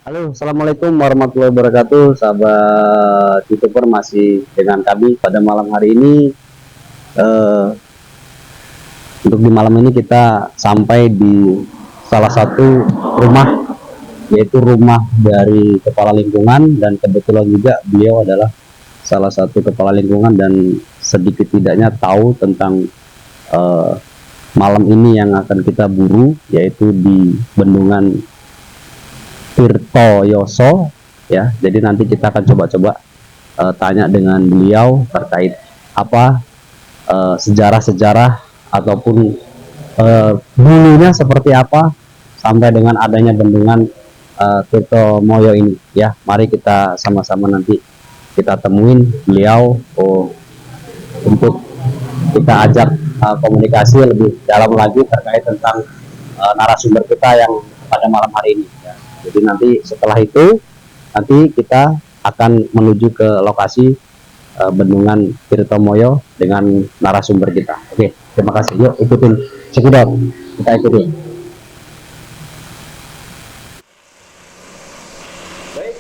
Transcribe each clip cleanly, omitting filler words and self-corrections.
Halo, assalamualaikum warahmatullahi wabarakatuh, sahabat YouTuber. Masih dengan kami pada malam hari ini. eh, untuk di malam ini kita sampai di salah satu rumah, yaitu rumah dari kepala lingkungan, dan kebetulan juga beliau adalah salah satu kepala lingkungan dan sedikit tidaknya tahu tentang eh, malam ini yang akan kita buru, yaitu di Bendungan Tirto Yoso, ya. Jadi nanti kita akan coba-coba tanya dengan beliau terkait apa sejarah-sejarah ataupun dulunya seperti apa sampai dengan adanya bendungan Tirto Moyo ini, ya. Mari kita sama-sama nanti kita temuin beliau untuk kita ajak komunikasi lebih dalam lagi terkait tentang narasumber kita yang pada malam hari ini, ya. Jadi nanti setelah itu nanti kita akan menuju ke lokasi Bendungan Tirtomoyo dengan narasumber kita. Oke, terima kasih. Yuk ikutin cekidot, kita ikutin. Baik,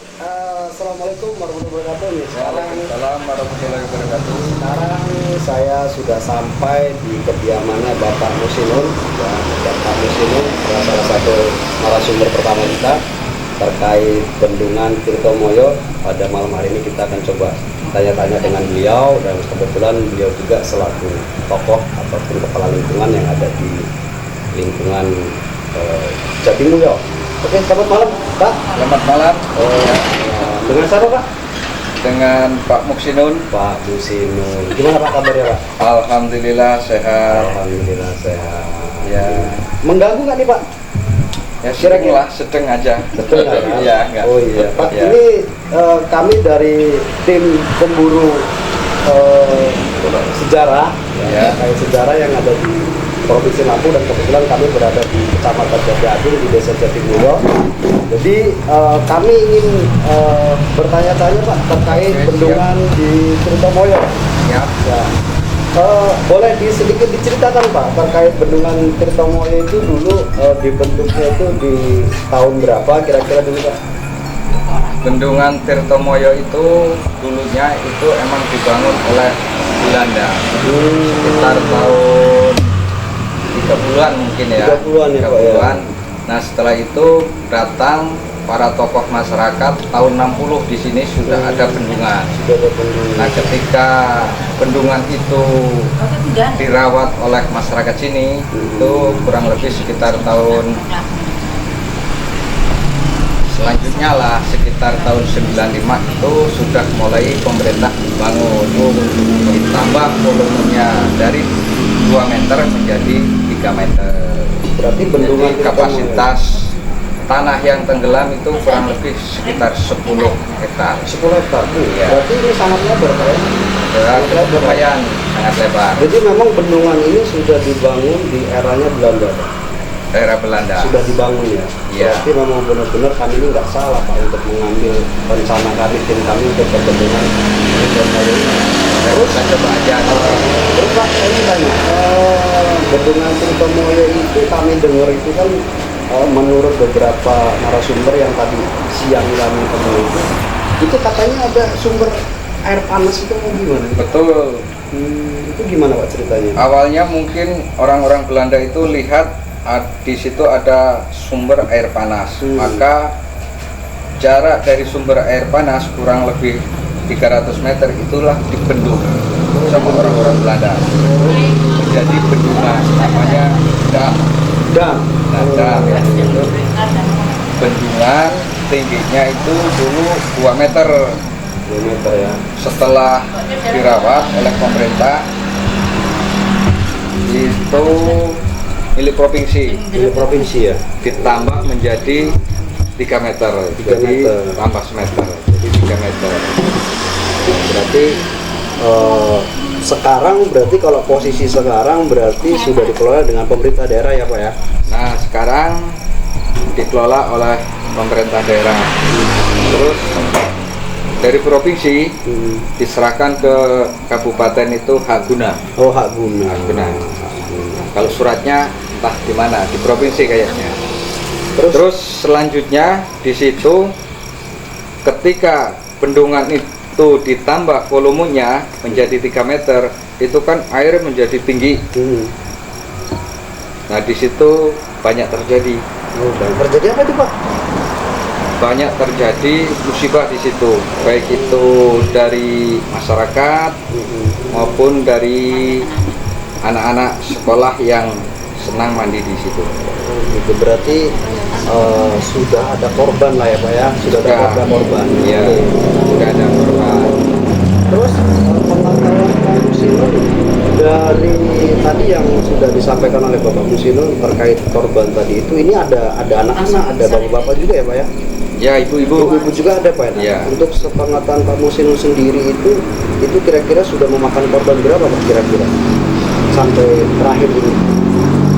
assalamualaikum warahmatullahi wabarakatuh. Waalaikumsalam warahmatullahi wabarakatuh. Sekarang saya sudah sampai di kediamannya Bapak Musinun. Ya, Bapak Musinun adalah salah satu narasumber pertama kita terkait Bendungan Tirtomoyo. Pada malam hari ini kita akan coba tanya-tanya dengan beliau, dan kebetulan beliau juga selaku tokoh ataupun kepala lingkungan yang ada di lingkungan Jatimulyo. Oke, selamat malam, Pak. Selamat malam. Dengan siapa, Pak? Dengan Pak Muksinun. Pak Musinun. Gimana Pak kabarnya, Pak? Alhamdulillah sehat. Alhamdulillah sehat. Ya, Mengganggu nggak nih, Pak? ya kira-kira sedang aja. Betul nggak, Pak? Iya, enggak. Oh iya, Pak. Ya. Ini kami dari tim pemburu sejarah, Ya. kayak sejarah yang ada di Provinsi Lampung, dan kebetulan kami berada di Kecamatan Jati Agung di Desa Jatimulyo. Jadi kami ingin bertanya-tanya, Pak, terkait Oke, bendungan di Tirtomoyo. Ya. Ya. Boleh sedikit diceritakan, Pak, terkait bendungan Tirtomoyo itu dulu dibentuknya itu di tahun berapa kira-kira dulu, Pak? Bendungan Tirtomoyo itu dulunya itu emang dibangun oleh Belanda sekitar tahun 30-an mungkin ya. 30-an ya, Pak, ya. 30-an. Nah, setelah itu datang para tokoh masyarakat tahun 60 di sini sudah ada bendungan. Sudah ada bendungan. Nah, ketika bendungan itu dirawat oleh masyarakat sini, itu kurang lebih sekitar tahun selanjutnya lah, sekitar tahun 95 itu sudah mulai pemerintah bangun, ditambah volumenya dari 2 meter menjadi 3 meter. Berarti bendungan Jadi kapasitas tanah yang tenggelam itu kurang lebih sekitar 10 hektar. 10 hektar. Iya. Berarti ini sangat lebar, Pak, ya? Lumayan sangat lebar. Jadi memang bendungan ini sudah dibangun di eranya Belanda, Pak? Daerah Belanda. Sudah dibangun ya? Iya. Berarti memang benar-benar kami ini nggak salah, Pak, untuk mengambil rencana kami, tim kami untuk ke bendungan Tirtomoyo ini. Terus kita coba aja. Terus Pak, saya ingin tanya, bendungan Tirtomoyo itu kami dengar itu kan menurut beberapa narasumber yang tadi siang kami temui itu katanya ada sumber air panas, itu mau gimana? Betul. Itu gimana, Pak, ceritanya? Awalnya mungkin orang-orang Belanda itu lihat di situ ada sumber air panas, maka jarak dari sumber air panas kurang lebih 300 meter itulah dibendung sama orang-orang Belanda menjadi bendungan, namanya dam. Dam. Nah, dam ya, itu bendungan tingginya itu dulu 2 meter. 2 meter ya. Setelah dirawat oleh pemerintah itu milik provinsi, Di provinsi ya. ditambah menjadi 3 meter, 3 jadi meter. tambah semeter, jadi 3 meter. Berarti sekarang berarti kalau posisi sekarang berarti sudah dikelola dengan pemerintah daerah ya, Pak, ya? Nah, sekarang dikelola oleh pemerintah daerah, terus dari provinsi diserahkan ke kabupaten itu hak guna. Oh, hak guna. Hak guna. Kalau suratnya entah di mana, di provinsi kayaknya. Terus selanjutnya di situ ketika bendungan itu ditambah volumenya menjadi 3 meter, itu kan air menjadi tinggi. Nah di situ banyak terjadi. Oh, terjadi apa itu Pak? Banyak terjadi musibah di situ, baik itu dari masyarakat maupun dari anak-anak sekolah yang senang mandi di situ. Oh, gitu. Berarti sudah ada korban lah ya Pak ya? Sudah ada korban. Iya, sudah ada korban. Terus pengetahuan Pak Musinun dari tadi yang sudah disampaikan oleh Bapak Musinun terkait korban tadi itu, ini ada anak-anak, ada bapak-bapak juga ya Pak ya? Ya, ibu-ibu. Ibu-ibu juga ada Pak ya? Ya. Untuk sepengetahuan Pak Musinun sendiri itu kira-kira sudah memakan korban berapa Pak kira-kira sampai terakhir ini?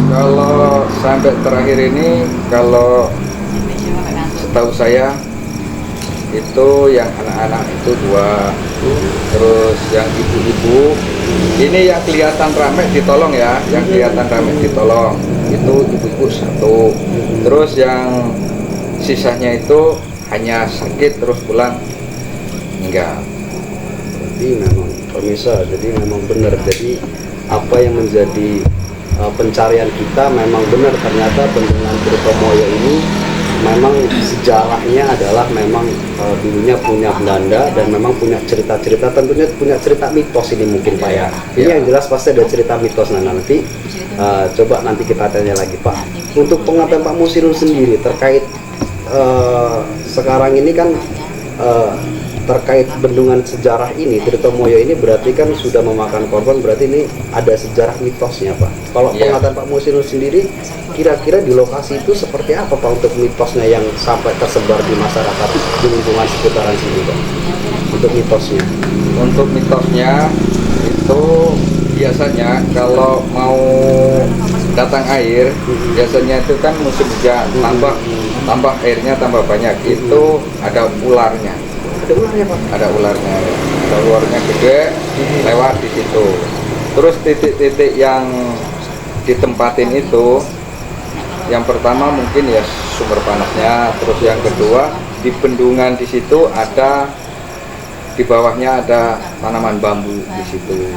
Kalau sampai terakhir ini, kalau setahu saya itu yang anak-anak itu 2, terus yang ibu-ibu ini yang kelihatan ramai ditolong ya, yang kelihatan ramai ditolong itu ibu-ibu 1, terus yang sisanya itu hanya sakit terus pulang enggak. Jadi memang pemirsa, jadi memang benar, jadi apa yang menjadi pencarian kita memang benar, ternyata bendungan Tirtomoyo ini memang sejarahnya adalah memang dulunya punya Belanda dan memang punya cerita-cerita, tentunya punya cerita mitos ini mungkin Pak ya. Ini yang jelas pasti ada cerita mitos. Nah nanti coba nanti kita tanya lagi Pak. Untuk pengetahuan Pak Musinun sendiri terkait sekarang ini kan terkait bendungan sejarah ini Tirtomoyo ini berarti kan sudah memakan korban, berarti ini ada sejarah mitosnya Pak. Kalau pengetahuan Pak Musinun sendiri kira-kira di lokasi itu seperti apa Pak untuk mitosnya yang sampai tersebar di masyarakat di lingkungan seputaran sini Pak? Untuk mitosnya. Untuk mitosnya itu biasanya kalau mau datang air, biasanya itu kan musim hujan, tambah airnya tambah banyak, itu ada ularnya. Ada ularnya Pak? Ada ularnya, ada ularnya gede lewat di situ. Terus titik-titik yang ditempatin itu, yang pertama mungkin ya sumber panasnya, terus yang kedua di bendungan di situ ada, di bawahnya ada tanaman bambu di situ.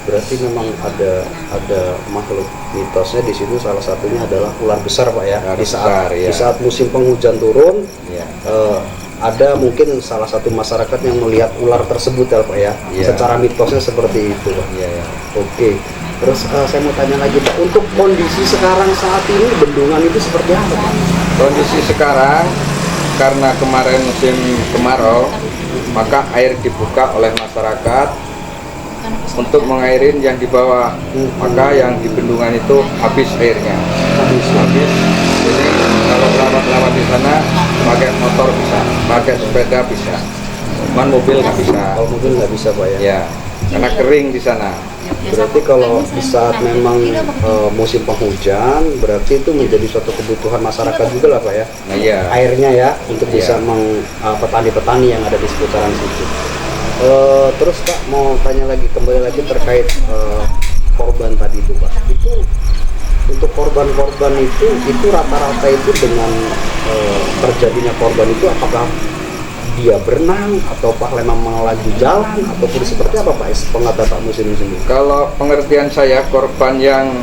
Berarti memang ada makhluk mitosnya di situ, salah satunya adalah ular besar Pak ya. Ular di saat besar, ya. di saat musim penghujan turun, Ya. ada mungkin salah satu masyarakat yang melihat ular tersebut ya Pak ya. Ya. Secara mitosnya seperti itu Pak. Iya, ya. Oke. Terus saya mau tanya lagi Pak, untuk kondisi sekarang saat ini bendungan itu seperti apa Pak? Kondisi sekarang karena kemarin musim kemarau, maka air dibuka oleh masyarakat untuk mengairin yang di bawah, maka yang di bendungan itu habis airnya. Habis. Jadi kalau lewat di sana pakai motor bisa, pakai sepeda bisa, cuman mobil nggak bisa. Kalau mobil nggak bisa Pak ya? Ya, karena kering di sana. Berarti kalau di saat memang musim penghujan, berarti itu menjadi suatu kebutuhan masyarakat juga lah Pak ya? Nah, iya. Airnya ya, untuk bisa Iya. petani-petani yang ada di seputaran situ. Terus Pak mau tanya lagi, kembali lagi terkait korban tadi itu Pak. Itu untuk korban-korban itu rata-rata itu dengan terjadinya korban itu apakah dia berenang atau memang melaju jalan ataupun seperti apa Pak? Pengetahuan Pak Musinun sendiri. Kalau pengertian saya, korban yang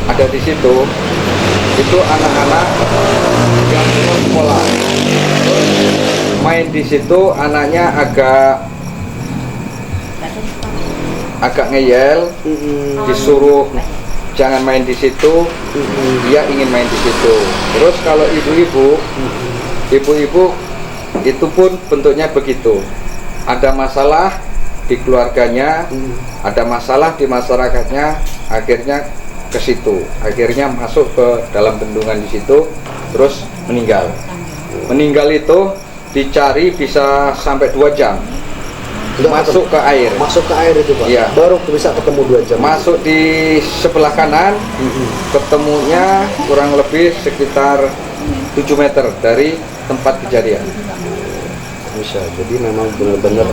ada di situ itu anak-anak yang belum sekolah. Main di situ anaknya agak ngeyel, disuruh jangan main di situ, dia ingin main di situ. Terus kalau ibu-ibu itu pun bentuknya begitu. Ada masalah di keluarganya, ada masalah di masyarakatnya, akhirnya ke situ, akhirnya masuk ke dalam bendungan di situ, terus meninggal. Meninggal itu dicari bisa sampai 2 jam. Masuk ke air. Masuk ke air itu Pak? Iya. Baru bisa ketemu 2 jam. Masuk di sebelah kanan, ketemunya kurang lebih sekitar 7 meter dari tempat kejadian. Bisa. Jadi memang benar-benar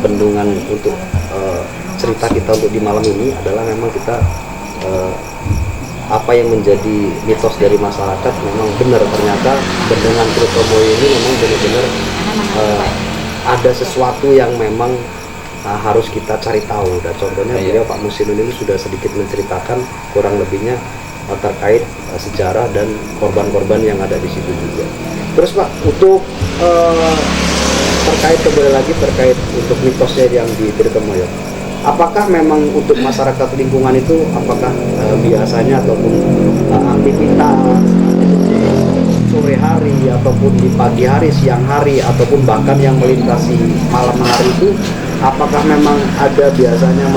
bendungan untuk cerita kita untuk di malam ini adalah memang kita apa yang menjadi mitos dari masyarakat memang benar, ternyata bendungan Tirtomoyo ini memang benar-benar ada sesuatu yang memang harus kita cari tahu. Dan contohnya beliau Pak Musinun ini sudah sedikit menceritakan kurang lebihnya terkait sejarah dan korban-korban yang ada di situ juga. Terus Pak, untuk terkait kembali lagi terkait untuk mitosnya yang di Tirtomoyo, apakah memang untuk masyarakat lingkungan itu apakah biasanya ataupun aktivitas sore hari ataupun di pagi hari, siang hari ataupun bahkan yang melintasi malam hari itu, apakah memang ada biasanya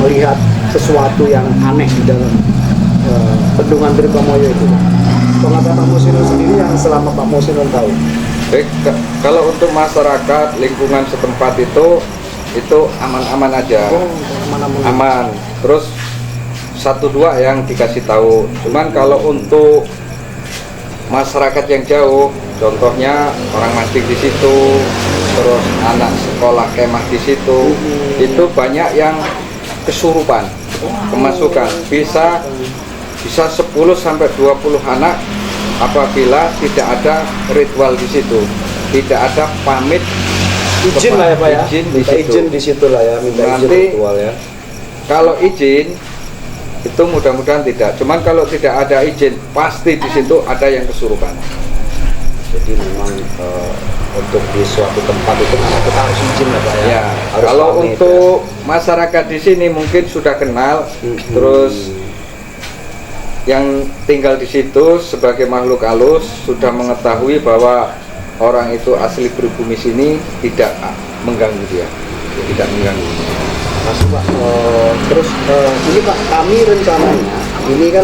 melihat sesuatu yang aneh di dalam bendungan Tirtomoyo itu? Pengetahuan Pak Musinun sendiri yang selama Pak Musinun tahu. Baik, kalau untuk masyarakat lingkungan setempat itu aman-aman aja. Aman. Terus 1-2 yang dikasih tahu. Cuman kalau untuk masyarakat yang jauh, contohnya orang mancing di situ, terus anak sekolah kemah di situ, itu banyak yang kesurupan, kemasukan. Bisa 10 sampai 20 anak apabila tidak ada ritual di situ, tidak ada pamit Izin lah ya Pak ya. minta Izin di situ lah ya, minta izin Nanti ritual ya. kalau izin itu mudah-mudahan tidak. Cuman kalau tidak ada izin, pasti di situ ada yang kesurupan. Jadi memang untuk di suatu tempat itu memang kita harus izin lah Pak ya. Ya, Harus kalau pamit, untuk masyarakat di sini mungkin sudah kenal, terus yang tinggal di situ sebagai makhluk halus sudah mengetahui bahwa orang itu asli pribumi sini, tidak mengganggu dia, tidak mengganggu. Masuk Pak. Terus ini Pak, kami rencananya ini kan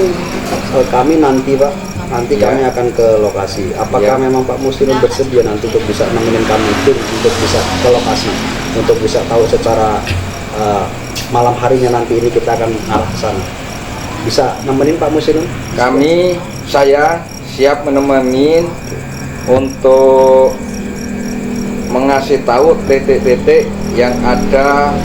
kami nanti Pak, nanti Ya. kami akan ke lokasi. Apakah Ya. memang Pak Musinun bersedia nanti untuk bisa nemenin kami tim untuk bisa ke lokasi, untuk bisa tahu secara malam harinya nanti ini kita akan arah ke sana. Bisa nemenin Pak Musinun? Saya siap menemani untuk mengasih tahu titik-titik yang ada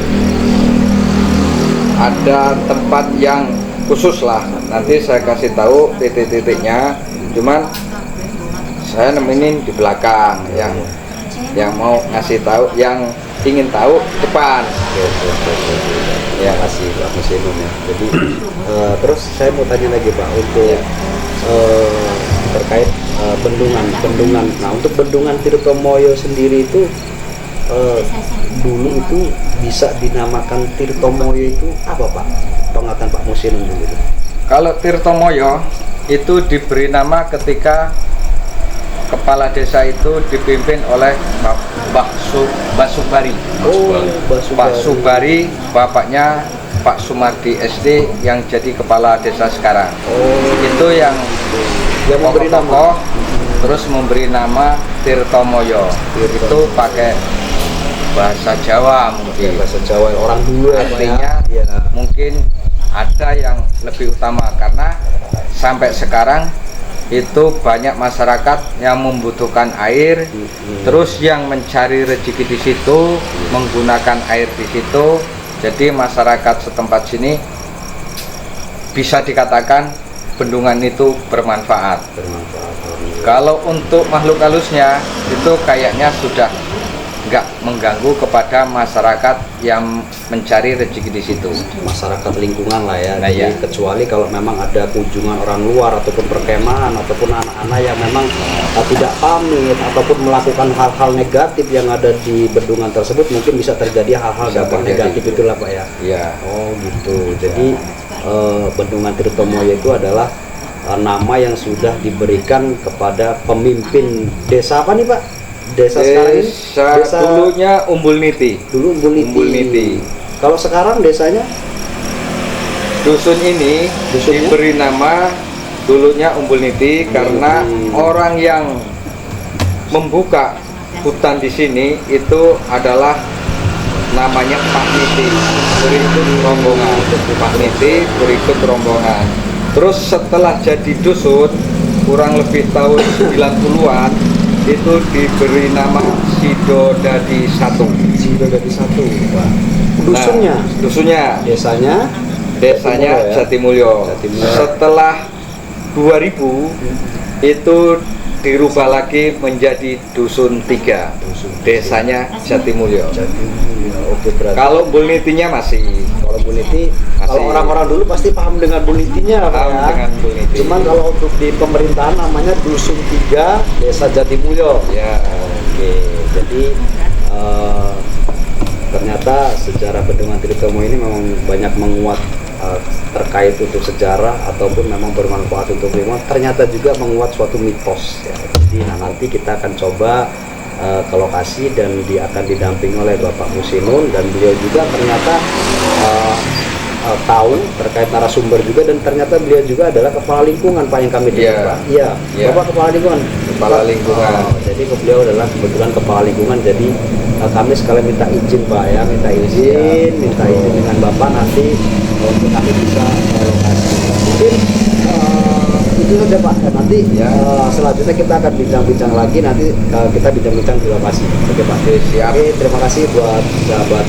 tempat yang khusus lah. Nanti saya kasih tahu titik-titiknya. Cuman saya nemenin di belakang, yang mau ngasih tahu, yang ingin tahu depan. Ya, kasih Pak Musinun ya. Jadi terus saya mau tanya lagi Pak untuk terkait bendungan. Nah, untuk bendungan Tirtomoyo sendiri itu dulu itu bisa dinamakan Tirtomoyo itu apa Pak? Pengetahuan Pak Musinun dulu. Kalau Tirtomoyo itu diberi nama ketika kepala desa itu dipimpin oleh Mbah Subari. Pak Subari, bapaknya Pak Sumardi SD yang jadi kepala desa sekarang. Itu yang memberi nama. tokoh terus memberi nama Tirtomoyo. Itu pakai bahasa Jawa mungkin. Bahasa Jawa orang dulu ya, Pak, Artinya ya. mungkin ada yang lebih utama karena sampai sekarang itu banyak masyarakat yang membutuhkan air, terus yang mencari rezeki di situ, menggunakan air di situ. Jadi masyarakat setempat sini bisa dikatakan bendungan itu bermanfaat. Kalau untuk makhluk halusnya itu kayaknya sudah nggak mengganggu kepada masyarakat yang mencari rezeki di situ. Masyarakat lingkungan lah ya. Nah, Jadi ya. kecuali kalau memang ada kunjungan orang luar ataupun perkemahan ataupun anak-anak yang memang tidak pamit ataupun melakukan hal-hal negatif yang ada di bendungan tersebut, mungkin bisa terjadi hal-hal Bisa dampak terjadi. negatif itulah Pak ya. Iya. Oh gitu. Jadi bendungan Tirtomoyo itu adalah nama yang sudah diberikan kepada pemimpin desa apa nih Pak? Desa sekarang ini? Desa dulunya Umbul Niti. Dulu Umbul Niti. Umbul Niti. Kalau sekarang desanya? Dusun ini Dusunnya? diberi nama dulunya Umbul Niti karena orang yang membuka hutan di sini itu adalah namanya Pak Niti, berikut rombongan. Pak Niti berikut rombongan. Terus setelah jadi dusun kurang lebih tahun 90-an itu diberi nama Sidodadi 1. Sidodadi 1 Pak. Dusunnya? Nah, dusunnya Desanya? desanya Jatimulyo. Jatimulyo. Setelah 2000 itu dirubah lagi menjadi Dusun 3, desanya Jatimulyo. Oke, berarti Kalau Bulnitinya masih kalau Buniti, kalau orang-orang dulu pasti paham dengan Bunitinya, Pak, paham ya. dengan Bulniti. Cuman kalau untuk di pemerintahan namanya Dusun 3, Desa Jatimulyo. Ya, Oke, jadi ternyata sejarah Bendungan Tirtomo ini memang banyak menguat terkait untuk sejarah ataupun memang bermanfaat untuk lingkungan. Ternyata juga menguat suatu mitos. Ya. Jadi nanti kita akan coba ke lokasi dan dia akan didampingi oleh Bapak Musinun, dan beliau juga ternyata tahu terkait narasumber juga, dan ternyata beliau juga adalah kepala lingkungan, Pak, yang kami dengar, Iya. Pak. Iya, Iya. Bapak kepala lingkungan. Kepala lingkungan. Jadi beliau adalah kebetulan kepala lingkungan, jadi kami sekalian minta izin, Pak, ya, minta izin dengan Bapak nanti untuk kami bisa lokasi. Mungkin itu saja, Pak. Dan nanti Ya. selanjutnya kita akan bincang-bincang lagi, nanti kita bincang-bincang di lokasi. Oke, Pak. Oke, siap. Oke, terima kasih buat sahabat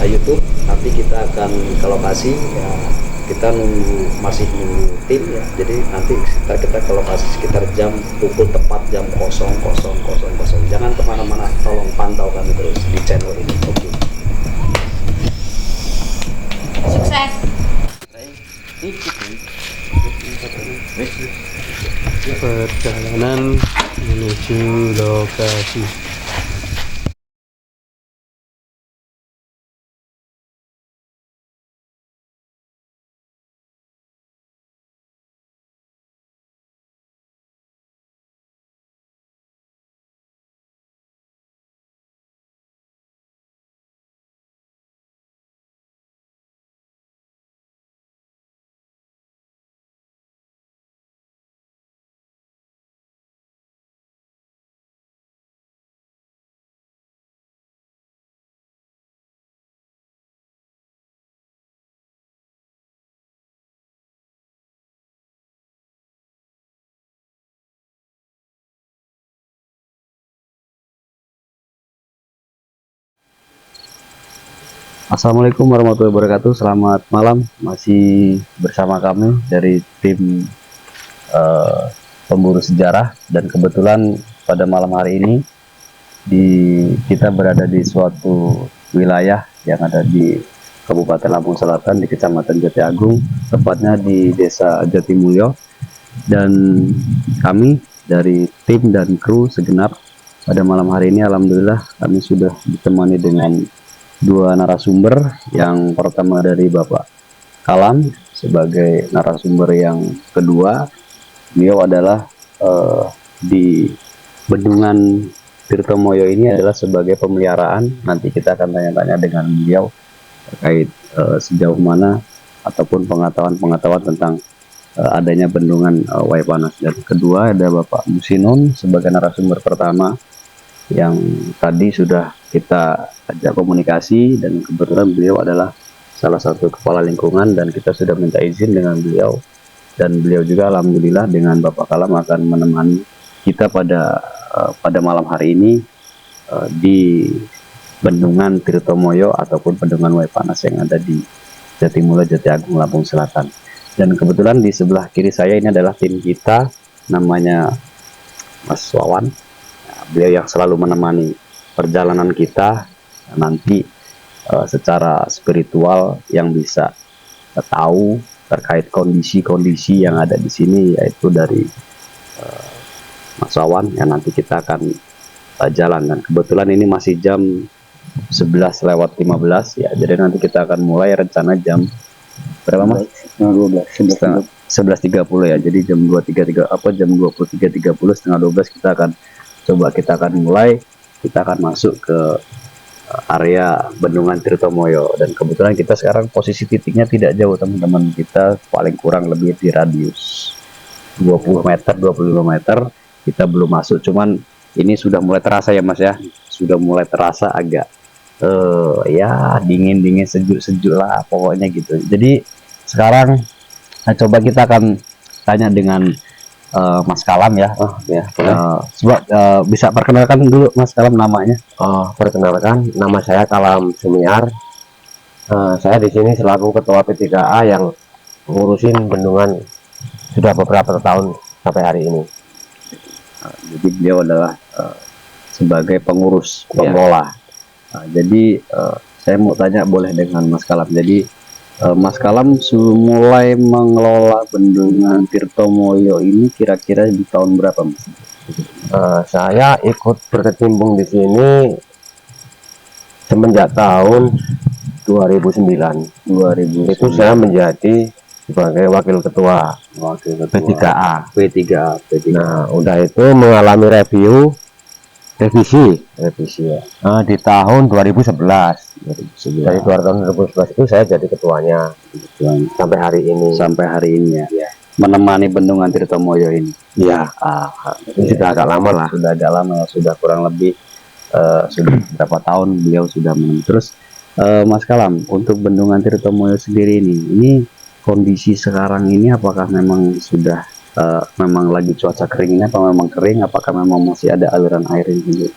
YouTube. Nanti kita akan ke lokasi, ya. Kita masih nunggu tim, ya. Jadi nanti kita ke lokasi sekitar pukul tepat jam 00.00. Jangan kemana-mana, tolong pantau kami terus di channel ini. Oke. Sukses. Perjalanan menuju lokasi. Assalamualaikum warahmatullahi wabarakatuh. Selamat malam, masih bersama kami dari tim pemburu sejarah, dan kebetulan pada malam hari ini kita berada di suatu wilayah yang ada di Kabupaten Lampung Selatan, di Kecamatan Jati Agung, tepatnya di Desa Jatimulyo. Dan kami dari tim dan kru segenap pada malam hari ini, alhamdulillah kami sudah ditemani dengan dua narasumber. Yang pertama dari Bapak Kalam sebagai narasumber yang kedua. Beliau adalah di Bendungan Tirtomoyo ini adalah sebagai pemeliharaan. Nanti kita akan tanya-tanya dengan beliau terkait sejauh mana ataupun pengetahuan tentang adanya bendungan Wai Panas. Dan kedua ada Bapak Musinun sebagai narasumber pertama yang tadi sudah kita ajak komunikasi, dan kebetulan beliau adalah salah satu kepala lingkungan, dan kita sudah minta izin dengan beliau, dan beliau juga alhamdulillah dengan Bapak Kalam akan menemani kita pada malam hari ini di Bendungan Tirtomoyo ataupun Bendungan Wai Panas yang ada di Jatimulyo, Jati Agung, Lampung Selatan. Dan kebetulan di sebelah kiri saya ini adalah tim kita, namanya Mas Wawan. Beliau yang selalu menemani perjalanan kita nanti secara spiritual, yang bisa tahu terkait kondisi-kondisi yang ada di sini, yaitu dari Mas Wawan yang nanti kita akan jalan. Dan kebetulan ini masih jam 11:15 ya, jadi nanti kita akan mulai rencana jam berapa, Mas? 11:30 ya, jadi jam 23.30 setengah 12 kita akan mulai, kita akan masuk ke area Bendungan Tirtomoyo. Dan kebetulan kita sekarang posisi titiknya tidak jauh, teman-teman. Kita paling kurang lebih di radius 20 meter, 25 meter. Kita belum masuk, cuman ini sudah mulai terasa ya, Mas ya. Sudah mulai terasa agak ya dingin-dingin, sejuk-sejuk lah pokoknya gitu. Jadi sekarang coba kita akan tanya dengan Mas Kalam ya. Coba bisa perkenalkan dulu Mas Kalam namanya. Perkenalkan, nama saya Kalam Sumiar. Saya di sini selaku ketua P3A yang ngurusin bendungan sudah beberapa tahun sampai hari ini. Jadi beliau adalah sebagai pengurus, Iya. pengelola. Jadi saya mau tanya boleh dengan Mas Kalam. Jadi Mas Kalam mulai mengelola bendungan Tirtomoyo ini kira-kira di tahun berapa, Mas? Saya ikut berkecimpung di sini semenjak tahun 2009. 2000 Itu saya menjadi sebagai wakil ketua P3A. P3A. Nah, udah itu mengalami revisi Revisi ya. di tahun 2011. 2011. Dari tahun 2011 itu saya jadi ketuanya sampai hari ini. Sampai hari ini ya. Menemani bendungan Tirtomoyo ini. Iya, itu sudah agak lama lah. Sudah agak lama ya, sudah kurang lebih sudah berapa tahun beliau sudah menemani. Terus Mas Kalam, untuk bendungan Tirtomoyo sendiri ini kondisi sekarang ini apakah memang sudah memang lagi cuaca kering ini, apa memang kering, apakah memang masih ada aliran air ini?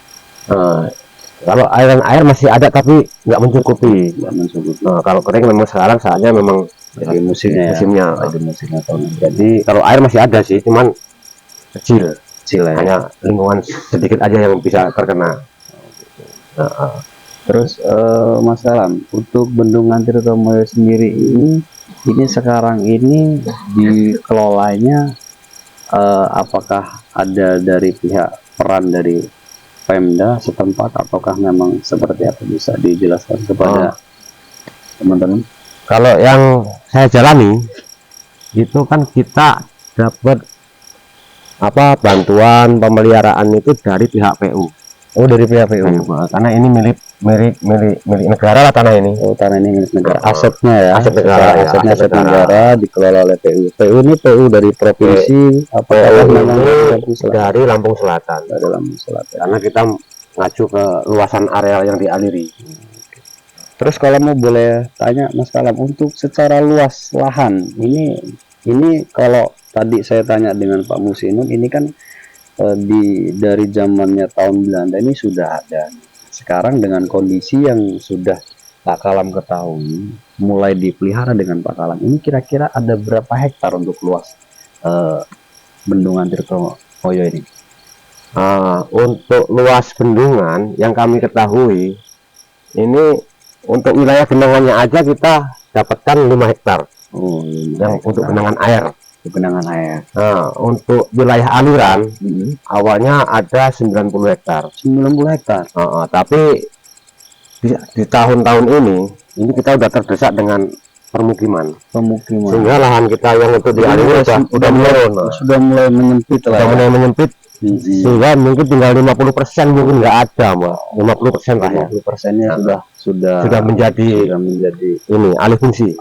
Kalau aliran air masih ada tapi nggak mencukupi. Kalau kering memang sekarang saatnya memang Jadi musimnya lagi musimnya tahun ini. Jadi kalau air masih ada sih, cuman kecil ya. hanya lingkungan sedikit aja yang bisa terkena. Terus Mas Kalam, untuk bendungan Tirtomoyo sendiri ini sekarang ini dikelolanya apakah ada dari pihak peran dari Pemda setempat ataukah memang seperti apa, bisa dijelaskan kepada teman-teman? Kalau yang saya jalani itu kan kita dapat bantuan pemeliharaan itu dari pihak PU. Oh, dari pihak PU. Karena ini milik negara lah tanah ini. Oh, tanah ini milik negara. Asetnya ya. Aset negara, ya, Asetnya aset aset negara dikelola oleh PU. PU ini PU dari provinsi apa memang dari Lampung Selatan. Dari Lampung Selatan. Karena kita ngacu ke luasan areal yang dialiri. Terus kalau mau boleh tanya Mas Kalam, untuk secara luas lahan ini kalau tadi saya tanya dengan Pak Musinun, ini kan dari zamannya tahun Belanda ini sudah ada. Sekarang dengan kondisi yang sudah Pak Kalam ketahui, mulai dipelihara dengan Pak Kalam, ini kira-kira ada berapa hektar untuk luas bendungan Tirtomoyo ini? Untuk luas bendungan yang kami ketahui, ini untuk wilayah genangannya aja kita dapatkan 5 hektar. Yang untuk genangan air. Genangan air. Nah, untuk wilayah aliran awalnya ada 90 hektar. 90 hektar. Tapi di tahun-tahun ini kita udah terdesak dengan pemukiman. Sehingga lahan kita yang untuk dialiri sudah mulai menyempit lah. Sudah mulai menyempit. Sehingga mungkin tinggal 50% mungkin nggak ada, Mbak. 50% lah ya. 50%-nya sudah menjadi ini alih fungsi.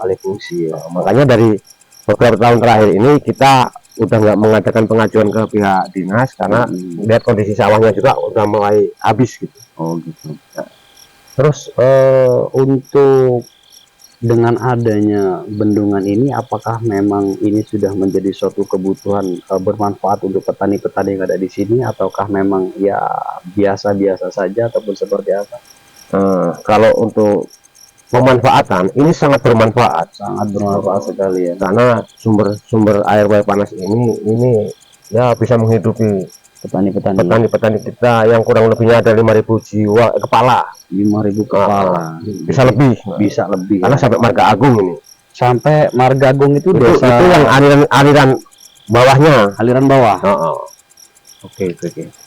Ya. Makanya dari beberapa tahun terakhir ini kita udah nggak mengadakan pengajuan ke pihak dinas karena lihat kondisi sawahnya juga udah mulai habis gitu. Oh gitu. Terus untuk dengan adanya bendungan ini, apakah memang ini sudah menjadi suatu kebutuhan bermanfaat untuk petani-petani yang ada di sini, ataukah memang ya biasa-biasa saja ataupun seperti apa? Kalau untuk pemanfaatan ini sangat bermanfaat sekali ya, karena sumber air panas ini ya bisa menghidupi petani-petani kita yang kurang lebihnya ada 5.000 jiwa kepala. 5.000 kepala. Bisa lebih karena sampai Marga Agung ini. Sampai Marga Agung itu itu yang aliran bawahnya. Aliran bawah. Oke.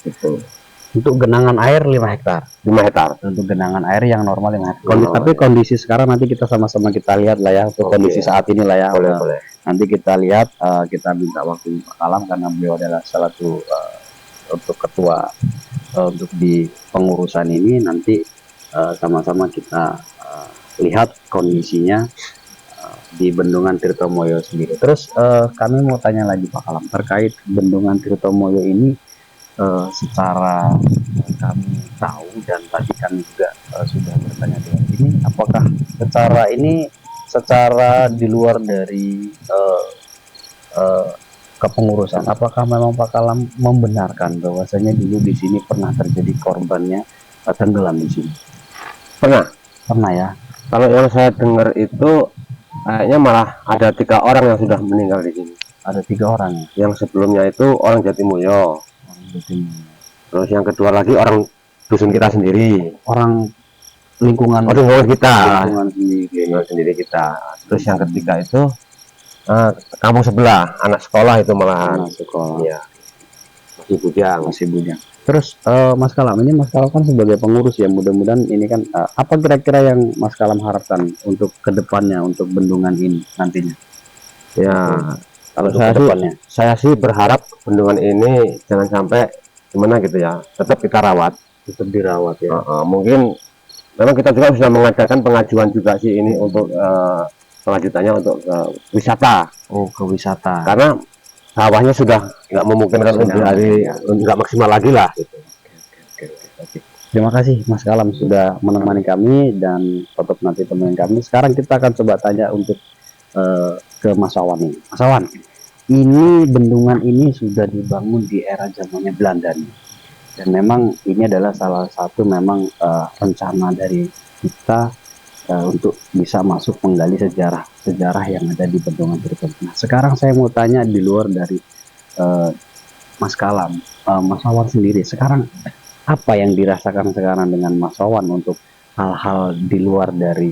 Itu. Untuk genangan air 5 hektar. 5 hektar. Untuk genangan air yang normal 5 hektar. Tapi kondisi sekarang nanti kita sama-sama kita lihat lah ya, untuk kondisi saat ini lah ya. Boleh. Nanti kita lihat, kita minta waktu Pak Kalam karena beliau adalah salah satu untuk ketua untuk di pengurusan ini. Nanti sama-sama kita lihat kondisinya di bendungan Tirtomoyo sendiri. Terus kami mau tanya lagi Pak Kalam terkait bendungan Tirtomoyo ini. Secara kami tahu dan tadi kami juga sudah bertanya dengan ini, apakah secara di luar dari kepengurusan, apakah memang Pak Kalam membenarkan bahwasanya dulu di sini pernah terjadi korbannya tenggelam di sini? Pernah ya. Kalau yang saya dengar itu kayaknya malah ada 3 orang yang sudah meninggal di sini. Ada 3 orang. Yang sebelumnya itu orang Jatimulyo. Terus yang kedua lagi orang dusun kita sendiri. Orang lingkungan. Oh, lingkungan kita. Lingkungan sendiri kita. Terus yang ketiga itu kampung sebelah, anak sekolah itu malahan. Anak sekolah. Iya. Masih bujang. Terus Mas Kalam, ini Mas Kalam kan sebagai pengurus ya, mudah-mudahan ini kan apa kira-kira yang Mas Kalam harapkan untuk kedepannya untuk bendungan ini nantinya? Ya, kalau Untuk saya sih berharap bendungan ini jangan sampai gimana gitu ya, tetap kita rawat, tetap dirawat ya. Mungkin memang kita juga sudah mengadakan pengajuan juga sih ini untuk selanjutnya untuk wisata. Oh, ke wisata. Karena sawahnya sudah nggak memungkinkan untuk nggak maksimal lagi lah. Gitu. Oke. Terima kasih Mas Kalam sudah menemani kami dan tetap nanti temuin kami. Sekarang kita akan coba tanya untuk ke Mas Awan ini. Mas Awan, ini bendungan ini sudah dibangun di era zamannya Belanda nih. Dan memang ini adalah salah satu memang rencana dari kita untuk bisa masuk menggali sejarah yang ada di bendungan Tirta. Nah, sekarang saya mau tanya di luar dari Mas Kalam, Mas Awan sendiri. Sekarang apa yang dirasakan sekarang dengan Mas Awan untuk hal-hal di luar dari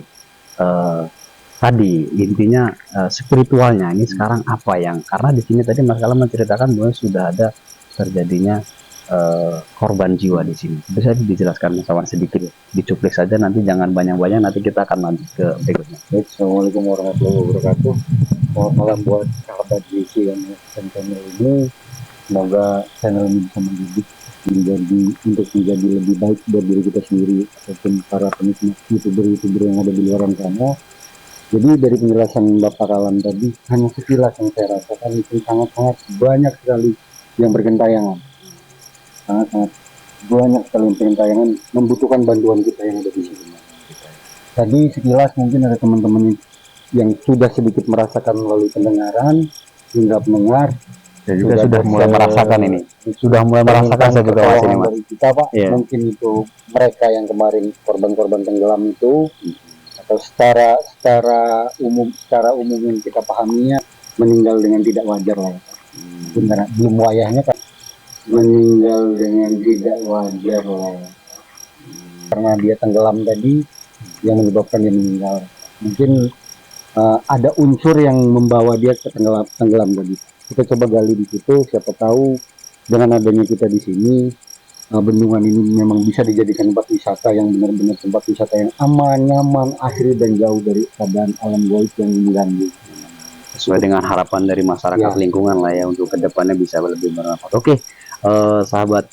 tadi intinya spiritualnya ini sekarang apa yang, karena di sini tadi Mas Kalam menceritakan bahwa sudah ada terjadinya korban jiwa di sini. Bisa dijelaskan Mas Awan sedikit, dicuplik saja, nanti jangan banyak-banyak, nanti kita akan lanjut ke berikutnya. Baik, Assalamualaikum warahmatullahi wabarakatuh. Selamat malam buat sahabat JC dan channel ini. Semoga channel ini bisa mendidik untuk menjadi lebih baik buat diri kita sendiri ataupun para penikmat youtuber yang ada di luar sana. Jadi dari penjelasan Bapak Kalam tadi, hanya sekilas yang saya rasakan itu sangat-sangat banyak sekali yang bergentayangan. Sangat-sangat banyak sekali yang bergentayangan membutuhkan bantuan kita yang ada di sini. Tadi sekilas mungkin ada teman-teman yang sudah sedikit merasakan melalui pendengaran hingga pendengar. Dan juga sudah mulai merasakan ini. Sudah mulai merasakan saya juga Mas ini, Mas. Dari kita, Pak. Yeah. Mungkin itu mereka yang kemarin korban-korban tenggelam itu, atau secara umum yang kita pahaminya meninggal dengan tidak wajar lah. Karena belum wayahnya kan meninggal dengan tidak wajar lah. Karena dia tenggelam tadi yang menyebabkan dia meninggal. Mungkin ada unsur yang membawa dia ke tenggelam tadi. Kita coba gali di situ, siapa tahu dengan adanya kita di sini, bendungan ini memang bisa dijadikan tempat wisata yang benar-benar tempat wisata yang aman, nyaman, asri dan jauh dari keadaan alam gaib yang mengganggu. Sesuai dengan harapan dari masyarakat lingkungan lah ya, untuk kedepannya bisa lebih bermanfaat. Oke, sahabat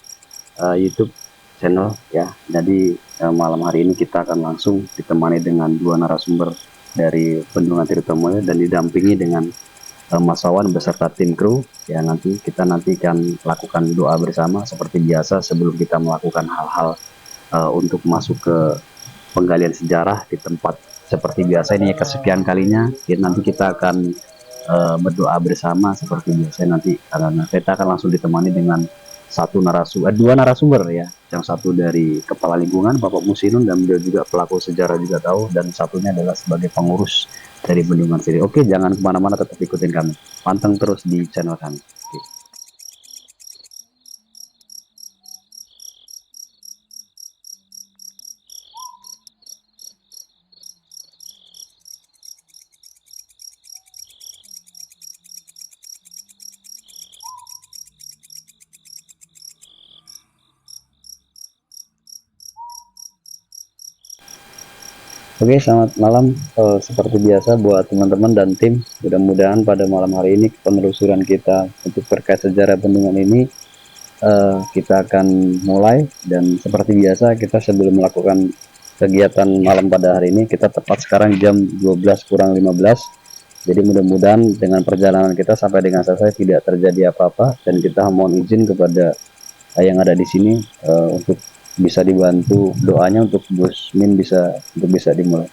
YouTube channel ya, jadi malam hari ini kita akan langsung ditemani dengan 2 narasumber dari Bendungan Tirtomoyo dan didampingi dengan Mas Awan beserta tim kru ya. Nanti kita akan lakukan doa bersama seperti biasa sebelum kita melakukan hal-hal untuk masuk ke penggalian sejarah di tempat seperti biasa. Ini kesekian kalinya ya, nanti kita akan berdoa bersama seperti biasa nanti, karena kita akan langsung ditemani dengan 2 narasumber ya, yang satu dari kepala lingkungan Bapak Musinun dan beliau juga pelaku sejarah juga tahu, dan satunya adalah sebagai pengurus dari bendungan sendiri. Oke, jangan kemana-mana, tetap ikutin kami, panteng terus di channel kami. Oke. Oke, selamat malam. Seperti biasa buat teman-teman dan tim, mudah-mudahan pada malam hari ini penelusuran kita untuk terkait sejarah bendungan ini kita akan mulai. Dan seperti biasa kita sebelum melakukan kegiatan malam pada hari ini, kita tepat sekarang jam 12:15. Jadi mudah-mudahan dengan perjalanan kita sampai dengan selesai tidak terjadi apa-apa, dan kita mohon izin kepada yang ada di sini untuk bisa dibantu doanya untuk Gus Min bisa dimulai.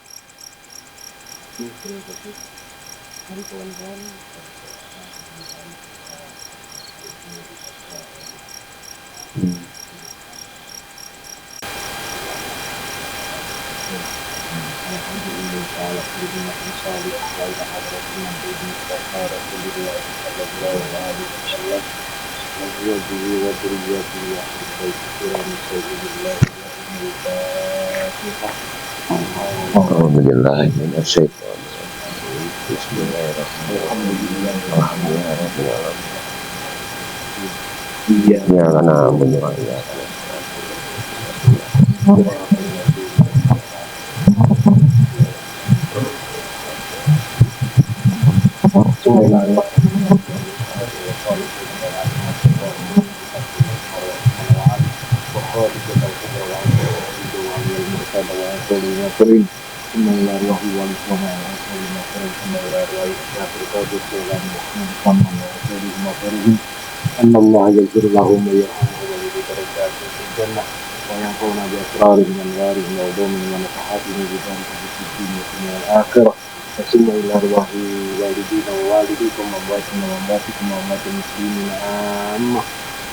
Alhamdulillah, Bismillahirrahmanirrahim. Ya karena menyerah ya. Allah yaghfir lahum wa yarhamhum wa yuhdi darajatihim fil jannah wa yanfa'una bi asrarihim min warihim wa ulumihim wa nafahatihim bi dhanbihim fid dunya wal akhirah. Assalamu ila arwahi walidina wa walidikum wa amwatikum wa amwatikum wa amwatil muslimin amma.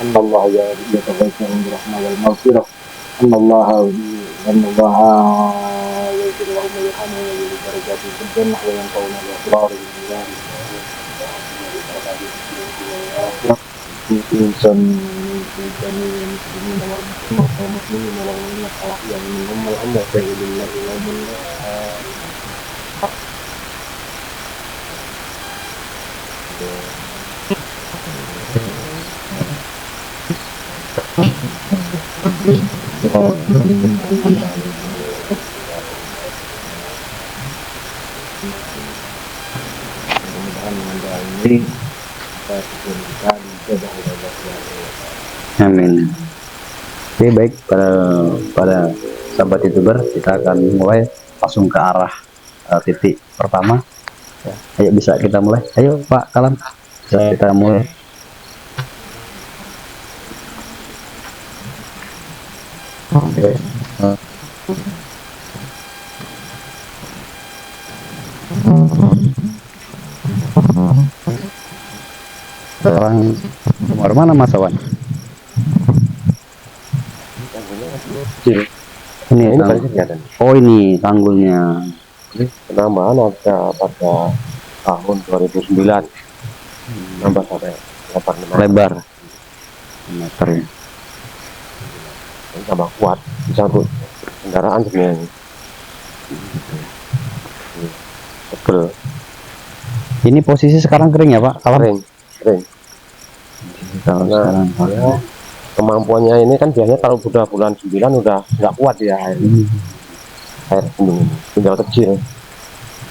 Allah yataghayyaru bi rahmah wal maghfirah. Allah yaghfir lahum wa yarhamhum wa yuhdi darajatihim fil jannah wa yanfa'una bi asrarihim min warihim wa ulumihim insan muslimin wal muslimin wal mu'minat yang minhum wal amwat billahi wa Amin. Oke, baik pada sahabat YouTuber, kita akan mulai langsung ke arah titik pertama. Ya, ayo bisa kita mulai. Ayo Pak Kalam, bisa kita mulai. Oke. Sekarang kemar mana Mas Awan? Ini oh ini tanggulnya. Penambahan ada pada tahun 2009 nambah sampai lebar meter ya. Ini tambah kuat bisa untuk kendaraan sebenarnya. Tebel. Ini posisi sekarang kering ya Pak? Kering. Sekarang ya, kemampuannya ini kan biasanya kalau sudah bulan 9 udah nggak kuat ya air bendung ini, tinggal kecil,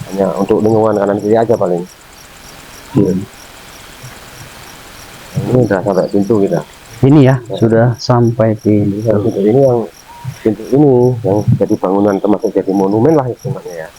hanya untuk lingkungan kanan kiri aja paling. Ini udah sampai pintu kita. Ini ya, sudah sampai pintu. Ini yang pintu ini yang jadi bangunan termasuk jadi monumen lah hitungannya ya.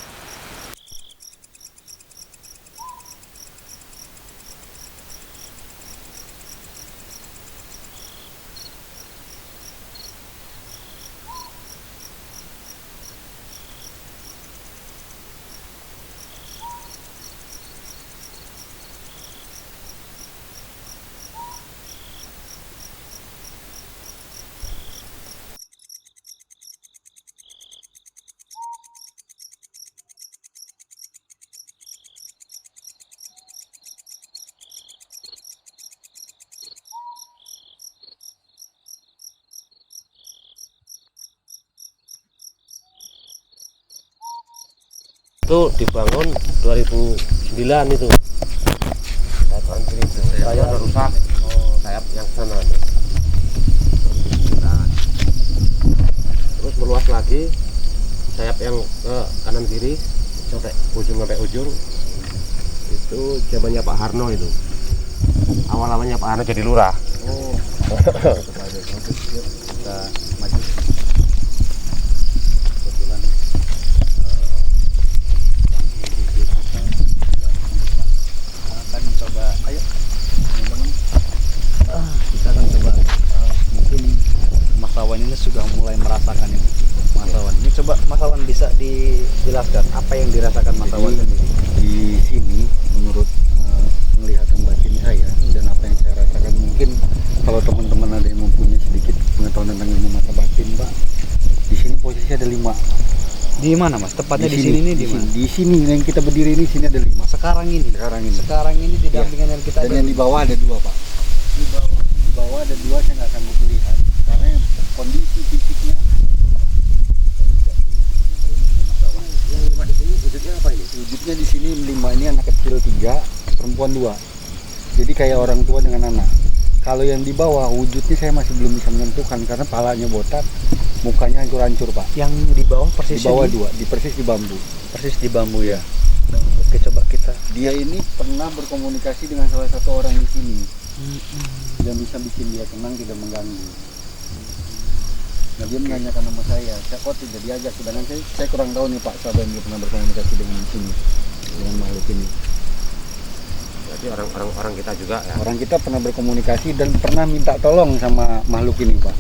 Itu dibangun 2009 itu. Sayap anjir itu. Sayap udah rusak. Sayap yang sana. Nah, terus meluas lagi sayap yang ke kanan kiri sampai ujung itu zamannya Pak Harno itu. Awal-awalnya Pak Harno jadi lurah. Kita maju. Ini sudah mulai merasakan ini Mas Awan. Ini coba Mas Awan bisa dijelaskan apa yang dirasakan Mas Awan sendiri di sini menurut penglihatan batin saya dan apa yang saya rasakan. Mungkin kalau teman-teman ada yang mempunyai sedikit pengetahuan tentang ilmu mata batin, Pak, di sini posisi ada 5 Di mana Mas? Tepatnya di sini nih di mana? Di sini yang kita berdiri ini, sini ada 5. Sekarang ini. Sekarang ini di dampingan yang kita Dan yang di bawah ada 2 Pak. Di bawah ada 2, saya nggak sanggup melihat karena kondisi fisiknya. Yang 5 di sini wujudnya apa ini? Wujudnya di sini 5 ini anak kecil 3, perempuan 2. Jadi kayak orang tua dengan anak. Kalau yang di bawah wujudnya saya masih belum bisa menentukan karena palanya botak, mukanya hancur-hancur Pak. yang di bawah persis Di bawah 2, persis di bambu. persis di bambu ya. Oke, coba kita. Dia ini pernah berkomunikasi dengan salah satu orang di sini yang bisa bikin dia tenang, tidak mengganggu. Nah dia menanyakan nama saya kok tidak diajak, sedangkan saya kurang tahu nih Pak siapa yang dia pernah berkomunikasi dengan sini, dengan makhluk ini. Berarti orang kita juga ya. Orang kita pernah berkomunikasi dan pernah minta tolong sama makhluk ini Pak.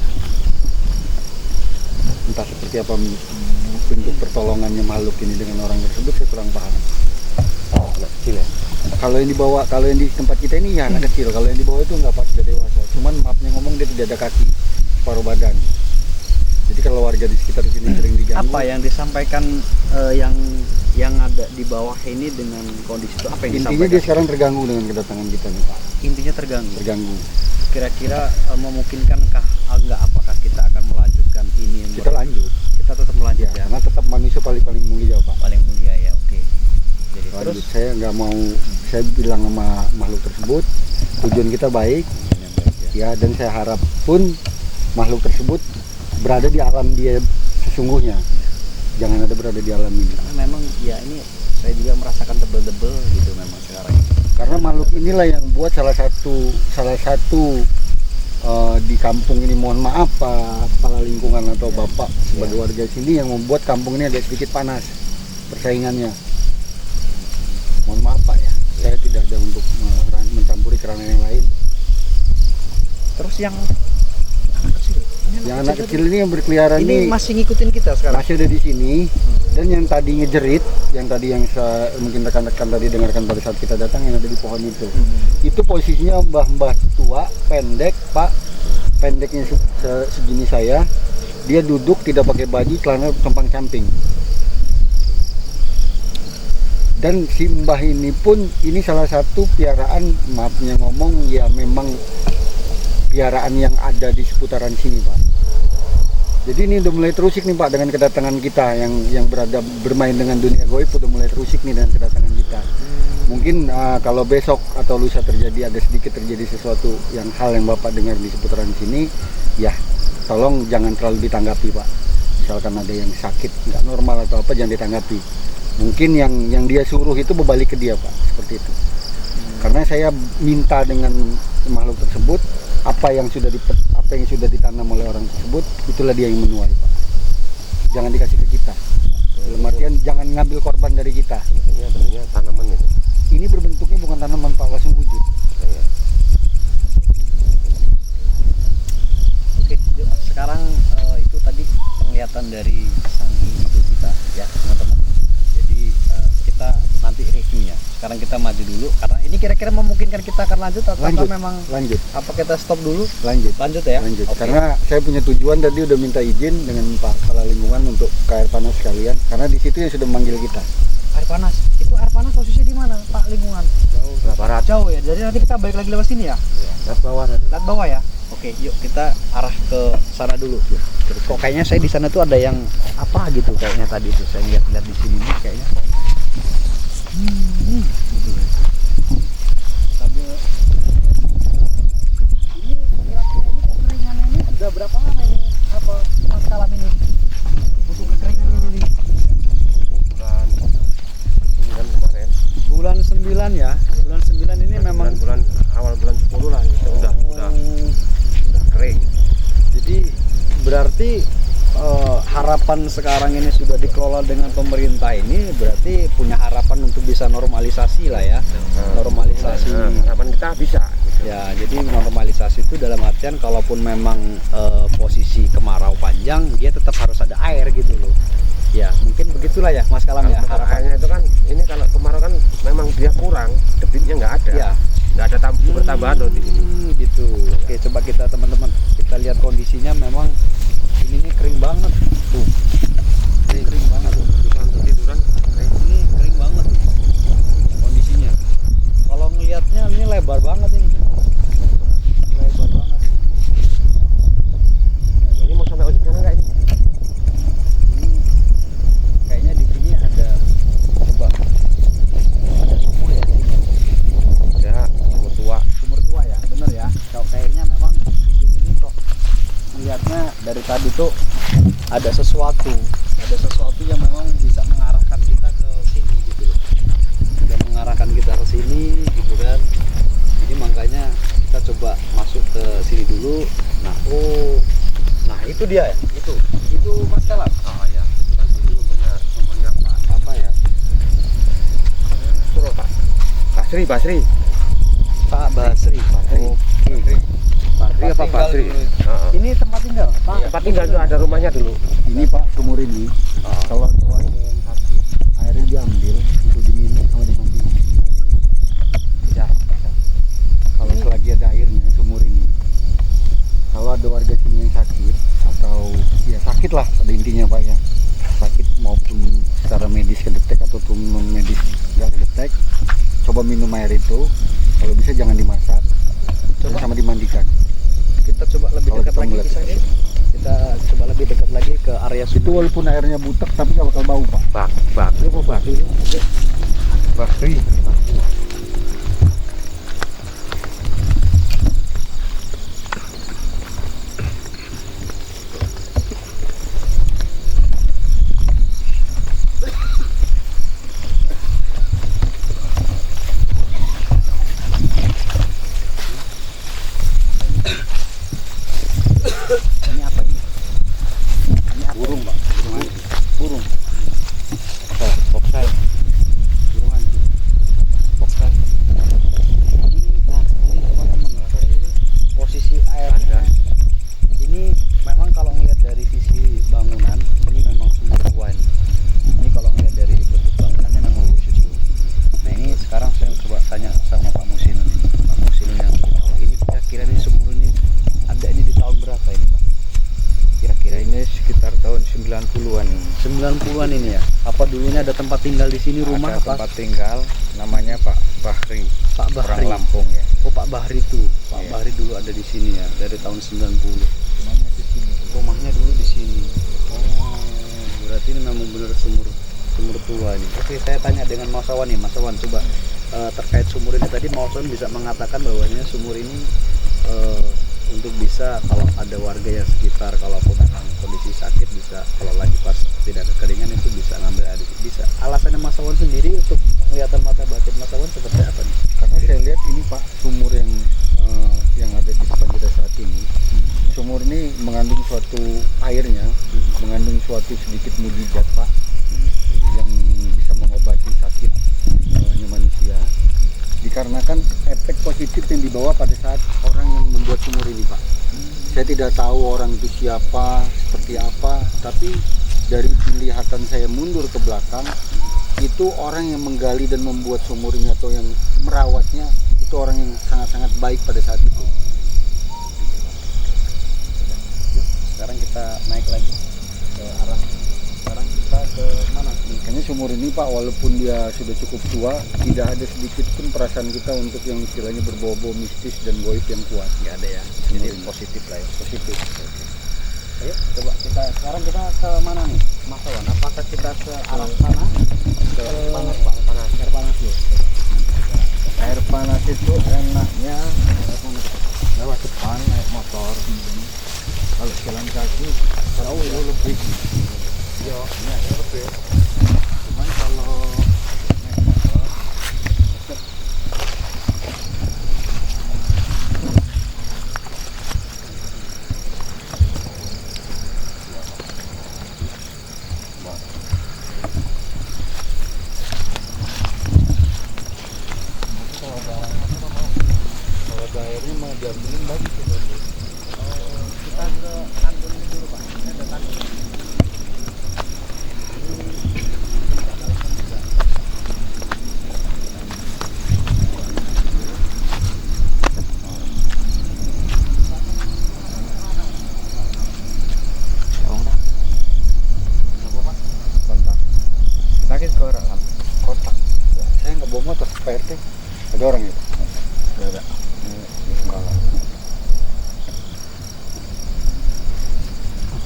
Entah seperti apa bentuk pertolongannya makhluk ini dengan orang tersebut, saya kurang paham. Anak kecil ya. Kalau yang di bawah, kalau yang di tempat kita ini ya anak kecil. Kalau yang di bawah itu nggak pas, sudah dewasa. Cuman maafnya ngomong dia tidak ada kaki, separuh badan. Jadi kalau warga di sekitar sini sering diganggu. Apa yang disampaikan yang ada di bawah ini dengan kondisi itu apa yang Intinya disampaikan? dia sekarang terganggu dengan kedatangan kita nih Pak. Intinya terganggu. Terganggu. Kira-kira memungkinkankah enggak, apakah kita akan melanjutkan ini? Kita lanjut. Kita tetap melanjut ya. Karena tetap manusia paling mulia Pak. Paling mulia ya, oke. Jadi Lanjut. terus Saya nggak mau, saya bilang sama makhluk tersebut tujuan kita baik ya, dan saya harap pun makhluk tersebut berada di alam dia sesungguhnya, jangan ada berada di alam ini. karena memang ya ini saya juga merasakan tebel-tebel gitu memang sekarang ini. Karena makhluk inilah yang buat salah satu di kampung ini, mohon maaf Pak kepala lingkungan atau Bapak sebagai warga sini, yang membuat kampung ini agak sedikit panas persaingannya. Mohon maaf Pak ya, saya tidak ada untuk mencampuri kerana yang lain. Terus yang anak kecil, Yang anak kecil ini yang berkeliaran ini masih ngikutin kita sekarang. masih ada di sini. Dan yang tadi ngejerit, yang tadi yang mungkin rekan-rekan tadi dengarkan pada saat kita datang, yang ada di pohon itu posisinya mbah-mbah tua, pendek Pak, pendeknya segini saya, dia duduk tidak pakai baju, celana compang camping. Dan si mbah ini pun, ini salah satu piaraan, maafnya ngomong ya, memang piaraan yang ada di seputaran sini Pak. Jadi ini udah mulai terusik nih Pak dengan kedatangan kita yang bermain dengan dunia goib, udah mulai terusik nih dengan kedatangan kita. Mungkin kalau besok atau lusa ada sedikit terjadi sesuatu hal yang Bapak dengar di seputaran sini, ya tolong jangan terlalu ditanggapi Pak. Misalkan ada yang sakit, nggak normal atau apa, jangan ditanggapi. Mungkin yang dia suruh itu berbalik ke dia Pak, seperti itu. Karena saya minta dengan makhluk tersebut, apa yang sudah ditanam oleh orang tersebut, itulah dia yang menuai Pak. Jangan dikasih ke kita. Dalam artian jangan ngambil korban dari kita. Bentuknya tanaman itu. Ini berbentuknya bukan tanaman Pak, langsung wujud. Oke, yuk, sekarang itu tadi penglihatan dari sang indigo kita ya teman-teman. Jadi kita nanti reviewnya. Sekarang kita maju dulu karena ini kira-kira memungkinkan kita akan lanjut atau memang lanjut. Apa kita stop dulu? Lanjut Ya. Lanjut. Oke. Karena saya punya tujuan tadi, udah minta izin dengan Pak Kepala Lingkungan untuk ke air panas sekalian, karena di situ yang sudah memanggil kita. Air panas. Itu air panas posisinya di mana, Pak Lingkungan? Jauh Sebelah barat. Jauh ya. Jadi nanti kita balik lagi lewat sini ya. Lihat bawah tadi. Lihat bawah ya. Oke, yuk kita arah ke sana dulu. Kok kayaknya saya di sana tuh ada yang apa gitu kayaknya tadi itu. Saya lihat di sini nih kayaknya. Gitu. Sambil ini kira-kira ini kekeringannya ini sudah berapa lama ini apa Mas Kalam ini? Untuk kekeringan ini nih. Bulan 9 kemarin. Bulan 9 ya. Bulan 9 ini memang bulan awal bulan 10 lah itu udah kering. Jadi berarti harapan sekarang ini sudah dikelola dengan pemerintah ini, berarti punya harapan untuk bisa normalisasi lah ya. Normalisasi. Harapan kita bisa. Ya, jadi normalisasi itu dalam artian kalaupun memang posisi kemarau panjang, dia tetap harus ada air gitu loh. Ya, mungkin begitulah ya Mas Kalam ya harapannya. Harapannya itu kan, ini kalau kemarau kan memang dia kurang, debitnya nggak ada. Ya. Nggak ada sumber tambahan loh di sini. Gitu. Oke, coba kita teman-teman kita lihat kondisinya, memang ini nih kering banget tuh. kering banget tuh. Ini kering banget tuh kondisinya. Kalau ngelihatnya ini lebar banget ini. Lebar banget ini. Ini mau sampai ujung sana nggak ini? Ini kayaknya di sini ada, coba ada sumur ya. Ya, sumur tua. Sumur tua ya, bener ya. Kalau kayaknya memang di sini nih kok melihatnya dari tadi tuh ada sesuatu yang memang bisa mengarahkan kita ke sini gitu loh. Udah mengarahkan kita ke sini gitu kan. Jadi makanya kita coba masuk ke sini dulu. Nah itu dia ya, itu Mas Kalam. Oh iya, itu kan sumbernya Pak. Apa ya? Suruh Pak. Basri. Pak Basri. Oke. Basri apa Basri? Ini tempat tinggal, Pak. Tempat tinggal itu ada rumahnya dulu. Ini Pak, sumur ini kalau ada warga yang sakit, airnya diambil untuk diminum sama dimandiin. Ya. Kalau selagi ada airnya sumur ini, kalau ada warga sini yang sakit atau ya sakit lah pada intinya Pak ya, sakit maupun secara medis kedetek ataupun non medis nggak kedetek, coba minum air itu. Kalau bisa jangan dimasak, coba sama dimandikan. Kita coba lebih Kalau dekat kita lagi melihat bisa ya. Kita coba lebih dekat lagi ke area Itu sumur. walaupun airnya butek tapi nggak bakal bau Pak. Basri apa Basri? Basri. Ini apa ini? Ini apa? Burung Pak, burung. Boksai. Burung hantu. Boksai. Ini teman-teman, ini posisi airnya. Ini memang kalau ngelihat dari sisi bangunan, ini memang sumur tua ini. Ini kalau ngelihat dari bentuk bangunannya memang bagus itu. Nah ini sekarang saya coba tanya sama Pak Musinun ini. Pak Musinun yang ini kira-kira ini sumur ini ada ini di tahun berapa ini Pak? Kira-kira ini Ini sekitar tahun 90-an ini. 90-an ini ya. Apa dulunya ada tempat tinggal di sini rumah Ada apa? tempat tinggal namanya Pak Bahri, Pak orang Bahri. Lampung ya. Oh Pak Bahri itu. Pak Iya. Bahri dulu ada di sini ya dari tahun 90. Rumahnya dulu di sini. Oh, berarti ini memang benar sumur tua ini. Oke, saya tanya dengan Mas Awan nih. Mas Awan coba terkait sumur ini tadi Mas Awan bisa mengatakan bahwanya sumur ini untuk bisa kalau ada warga yang sekitar kalaupun memang kondisi sakit bisa kalau lagi pas tidak kekeringan itu bisa ngambil air bisa. Alasannya Mas Awan sendiri untuk penglihatan mata batin Mas Awan seperti apa nih? Karena saya lihat ini Pak, sumur yang ada di depan kita saat ini, sumur ini mengandung suatu airnya, mengandung suatu sedikit mujizat Pak, yang bisa mengobati sakit manusia. Dikarenakan efek positif yang dibawa pada saat orang yang membuat sumur ini Pak. Saya tidak tahu orang itu siapa, seperti apa, tapi dari penglihatan saya mundur ke belakang, itu orang yang menggali dan membuat sumur ini atau yang merawatnya, itu orang yang sangat-sangat baik pada saat itu. Yuk, sekarang kita naik lagi ke arah. Sekarang kita ke mana? Makanya sumur ini Pak, walaupun dia sudah cukup tua, tidak ada sedikit pun perasaan kita untuk yang istilahnya berbau-bau mistis dan goib yang kuat. Nggak ada ya. Jadi positif lah ya. Positif. Ayo coba sekarang kita ke mana nih Mas Awan? Apakah kita ke arah sana? Ke panas Pak, panas. Air panas yuk. Air panas itu enaknya lewat depan naik motor. Kalau jalan kaki jauh lebih. Yo, ini lebih. Cuman kalau naik motor kalau ada airnya mau diambilin lagi tuh. Kita ke tanggul ini dulu Pak. Ini ada tanggul.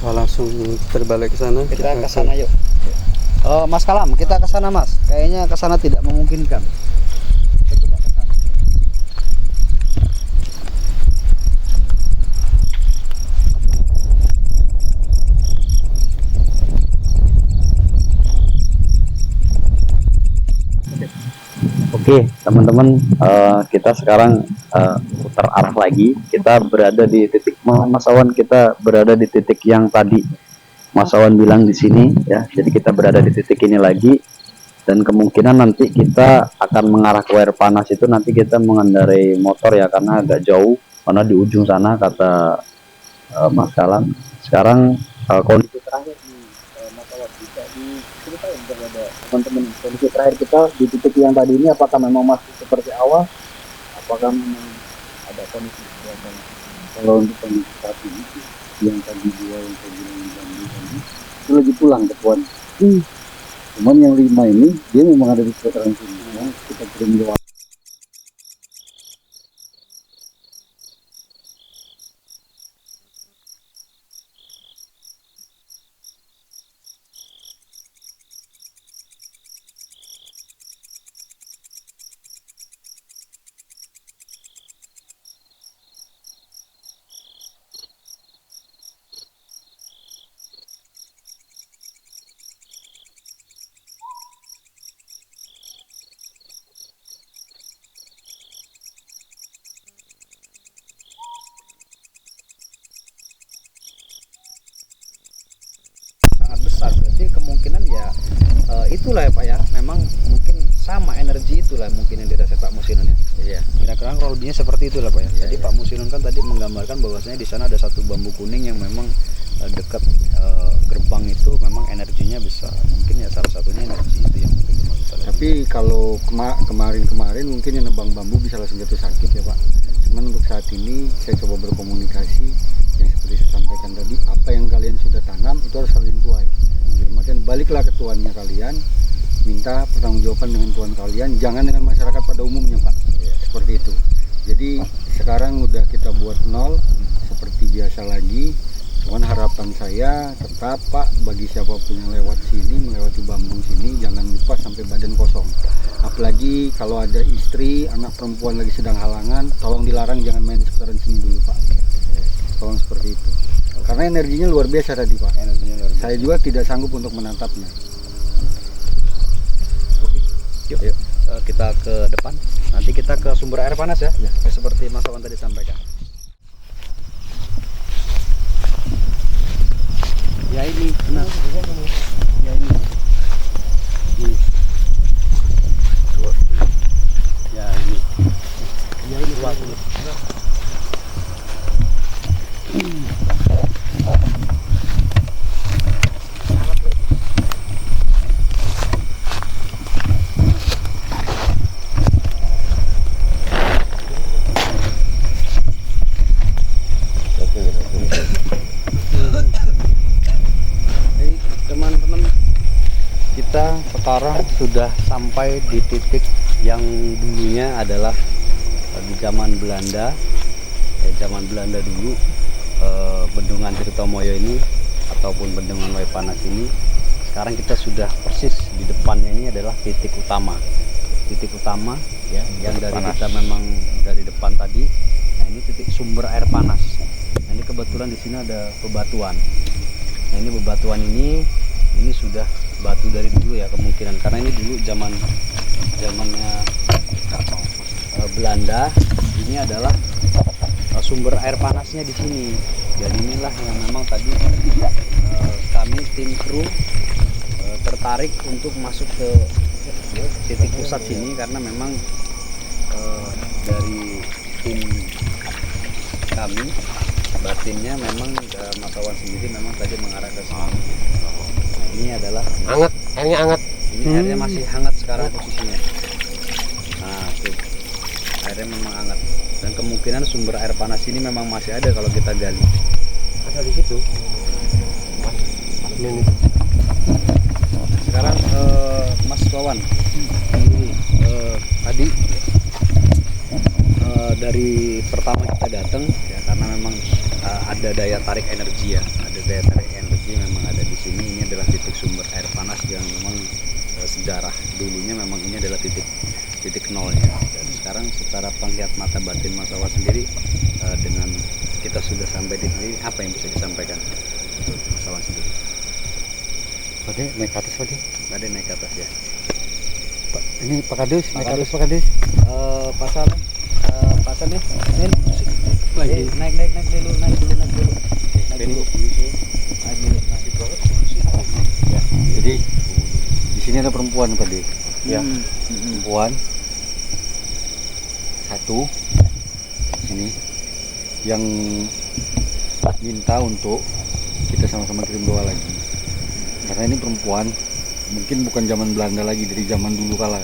langsung terbalik ke sana. Kita ke sana yuk. Mas Kalam, kita ke sana Mas. Kayaknya ke sana tidak memungkinkan. Kita coba ke sana. Oke, teman-teman, kita sekarang putar arah lagi. Kita berada di titik Mas Awan, kita berada di titik yang tadi Mas Awan bilang di sini ya. Jadi kita berada di titik ini lagi, dan kemungkinan nanti kita akan mengarah ke air panas itu, nanti kita mengendarai motor ya, karena agak jauh, karena di ujung sana kata Mas Kalam. Sekarang kondisi terakhir di Mas Awan bisa diceritain kepada teman-teman, kondisi terakhir kita di titik yang tadi ini, apakah memang masih seperti awal, apakah memang ada kondisi yang kalau untuk kondisi saat ini yang tadi dua yang saya bilang tadi itu lagi pulang ke Puan. Cuman yang 5 ini dia memang ada di sekitaran sini, ya. Kita kirim doa. Sangat besar, berarti kemungkinan ya itulah ya Pak ya, memang mungkin sama energi itulah mungkin yang dirasakan Pak Musinun ya. Iya. Kira-kira kurang lebihnya seperti itulah Pak ya. Iya, Jadi iya. Pak Musinun kan tadi menggambarkan bahwasanya di sana ada satu bambu kuning yang memang dekat gerbang itu memang energinya besar. Mungkin ya salah satunya energi itu yang mungkin dimaksud. Tapi kalau kemarin-kemarin mungkin yang nebang bambu bisa langsung jatuh sakit ya Pak. Cuman untuk saat ini saya coba berkomunikasi yang seperti saya sampaikan tadi, apa yang kalian sudah tanam itu harus kalian tuai. Kemudian baliklah ke tuannya kalian, minta pertanggungjawaban dengan tuan kalian, jangan dengan masyarakat pada umumnya Pak. Seperti itu. Jadi sekarang udah kita buat nol seperti biasa lagi. Cuman harapan saya tetap Pak, bagi siapapun yang lewat sini, melewati bambu sini, jangan lupa sampai badan kosong. Apalagi kalau ada istri, anak perempuan lagi sedang halangan, tolong dilarang, jangan main sekitaran sini dulu Pak. Tolong seperti itu. Karena energinya luar biasa tadi Pak. Energinya luar biasa. Saya juga tidak sanggup untuk menatapnya. Yuk, kita ke depan. Nanti kita ke sumber air panas ya. Seperti Mas Awan tadi sampaikan. Ya ini benar. Ya ini. Ini. Ya ini. Ya ini 20. Teman-teman, kita sekarang sudah sampai di titik yang dulunya adalah di zaman Belanda. Zaman Belanda dulu, bendungan Tirtomoyo ini ataupun bendungan Wai Panas ini, sekarang kita sudah persis di depannya. Ini adalah titik utama ya, yang dari kita memang dari depan tadi. Nah ini titik sumber air panas. Nah ini kebetulan di sini ada bebatuan. Nah ini bebatuan ini sudah batu dari dulu ya kemungkinan, karena ini dulu zamannya Belanda. Ini adalah sumber air panasnya di sini. Dan inilah yang memang tadi kami tim kru tertarik untuk masuk ke titik pusat sini, karena memang dari tim kami batinnya memang Mas Awan sendiri memang tadi mengarah ke sana. Nah, ini adalah Hangat, airnya hangat. ini airnya masih hangat sekarang posisinya. Nah, tuh. Airnya memang hangat. Dan kemungkinan sumber air panas ini memang masih ada kalau kita gali. Ada di situ. Ini. Sekarang Mas Wawan, ini tadi dari pertama kita datang ya, karena memang ada daya tarik energi ya, ada daya tarik arkeologi memang ada di sini. Ini adalah titik sumber air panas yang memang sejarah dulunya memang ini adalah titik nolnya. Dan sekarang secara penglihat mata batin Mas Awas sendiri, dengan kita sudah sampai di sini, apa yang bisa disampaikan untuk Mas Awas sendiri? Pade naik ke atas Pade. Pade naik ke atas ya. Pak, ini Pak Kadus, Pak naik ke atas Kadus. Pak Kadus. Pasal nih, ini lagi naik dulu. Ya, jadi di sini ada perempuan Pade. Ya. Perempuan satu di sini yang minta untuk kita sama-sama kirim doa lagi. Karena ini perempuan mungkin bukan zaman Belanda lagi, dari zaman dulu kala.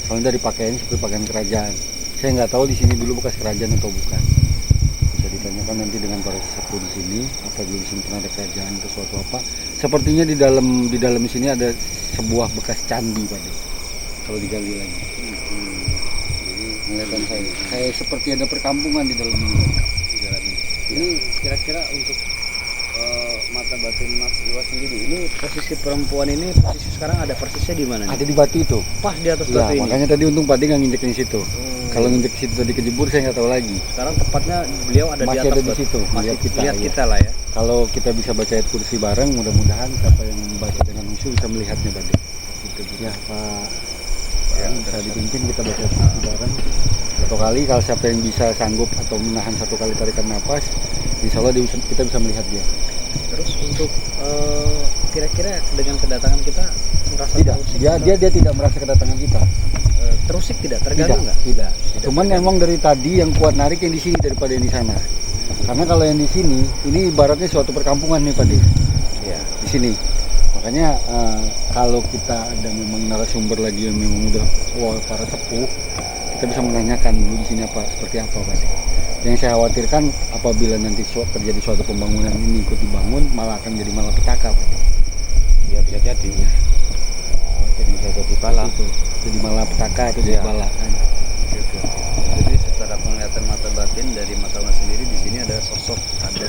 Soalnya dari pakaiannya seperti pakaian kerajaan. Saya nggak tahu di sini dulu bekas kerajaan atau bukan. Bisa ditanyakan nanti dengan para sesepuh di sini, apa dulu di sini pernah ada kerajaan atau suatu apa. Sepertinya di dalam sini ada sebuah bekas candi Pak. Kalau digali lagi. Jadi kelihatan saya seperti ada perkampungan di dalam ini. Ini kira-kira untuk mata batin Mas Iwas sendiri, ini posisi perempuan ini posisi sekarang ada persisnya di mana nih? Ada di batu itu. Pas di atas Ya, batu ini. makanya tadi untung Pak De nggak nginjek di situ. Kalau nginjek di situ tadi kejebur saya nggak tahu lagi. Sekarang tepatnya beliau ada Masih di atas ada di batu. situ, Masih lihat kita, lihat ya. kita lah ya. Kalau kita bisa baca ayat kursi bareng, mudah-mudahan siapa yang membaca dengan khusyuk bisa melihatnya Pak De. Gitu. Ya Pak, bisa dipimpin kita baca ayat kursi bareng. Satu kali, kalau siapa yang bisa sanggup atau menahan satu kali tarikan nafas, insya Allah kita bisa melihat dia. Terus untuk kira-kira dengan kedatangan kita merasa Tidak, terusik? dia tidak merasa kedatangan kita. Terusik tidak? Terganggu nggak? Tidak. Cuman emang dari tadi yang kuat narik yang di sini daripada yang di sana. Karena kalau yang di sini, ini ibaratnya suatu perkampungan nih Pak De. Ya. Di sini. Makanya kalau kita ada memang narasumber lagi yang memang udah para sepuh, kita bisa menanyakan dulu di sini apa seperti apa Pak De. Yang saya khawatirkan apabila nanti terjadi suatu pembangunan ini ikut dibangun, malah akan jadi malapetaka Pak De. Ya bisa jadi. Jadi bisa jadi bala. Itu. Jadi malapetaka atau jadi Ya. bala kan. Jadi secara penglihatan mata batin dari Mas Awas sendiri, di sini ada sosok, ada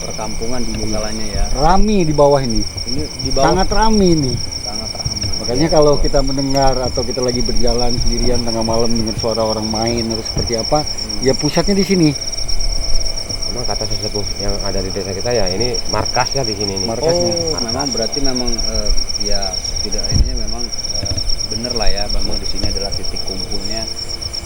perkampungan dulu kalanya ya. Rami di bawah ini. Ini di bawah Sangat rami ini. sangat ramai. Makanya kalau kita mendengar atau kita lagi berjalan sendirian tengah malam dengar suara orang main atau seperti apa, ya pusatnya di sini. Memang kata sesepuh yang ada di desa kita ya, ini markasnya di sini nih. Markasnya. Memang berarti memang ya tidak ininya memang bener lah ya, memang di sini adalah titik kumpulnya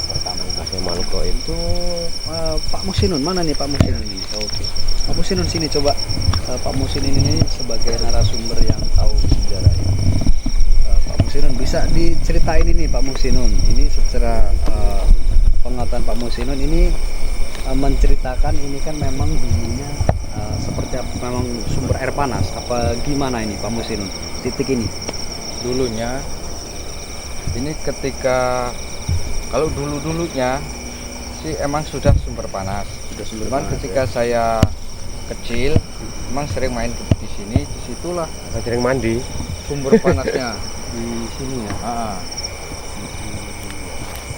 pertama. Markasnya Maluku itu. Untuk Pak Musinun, mana nih Pak Musinun ini? Oke. Pak Musinun sini coba. Pak Musinun ini sebagai narasumber yang tahu sejarah ini. Pak Musinun bisa diceritain ini Pak Musinun. Ini secara pengetahuan Pak Musinun ini menceritakan ini kan memang dulunya seperti apa, memang sumber air panas apa gimana ini Pak Musinun titik ini? Dulunya ini ketika kalau dulunya sih emang sudah sumber panas. Cuman ketika saya kecil emang sering main di sini, disitulah Sering mandi. sumber panasnya. Di sini ya.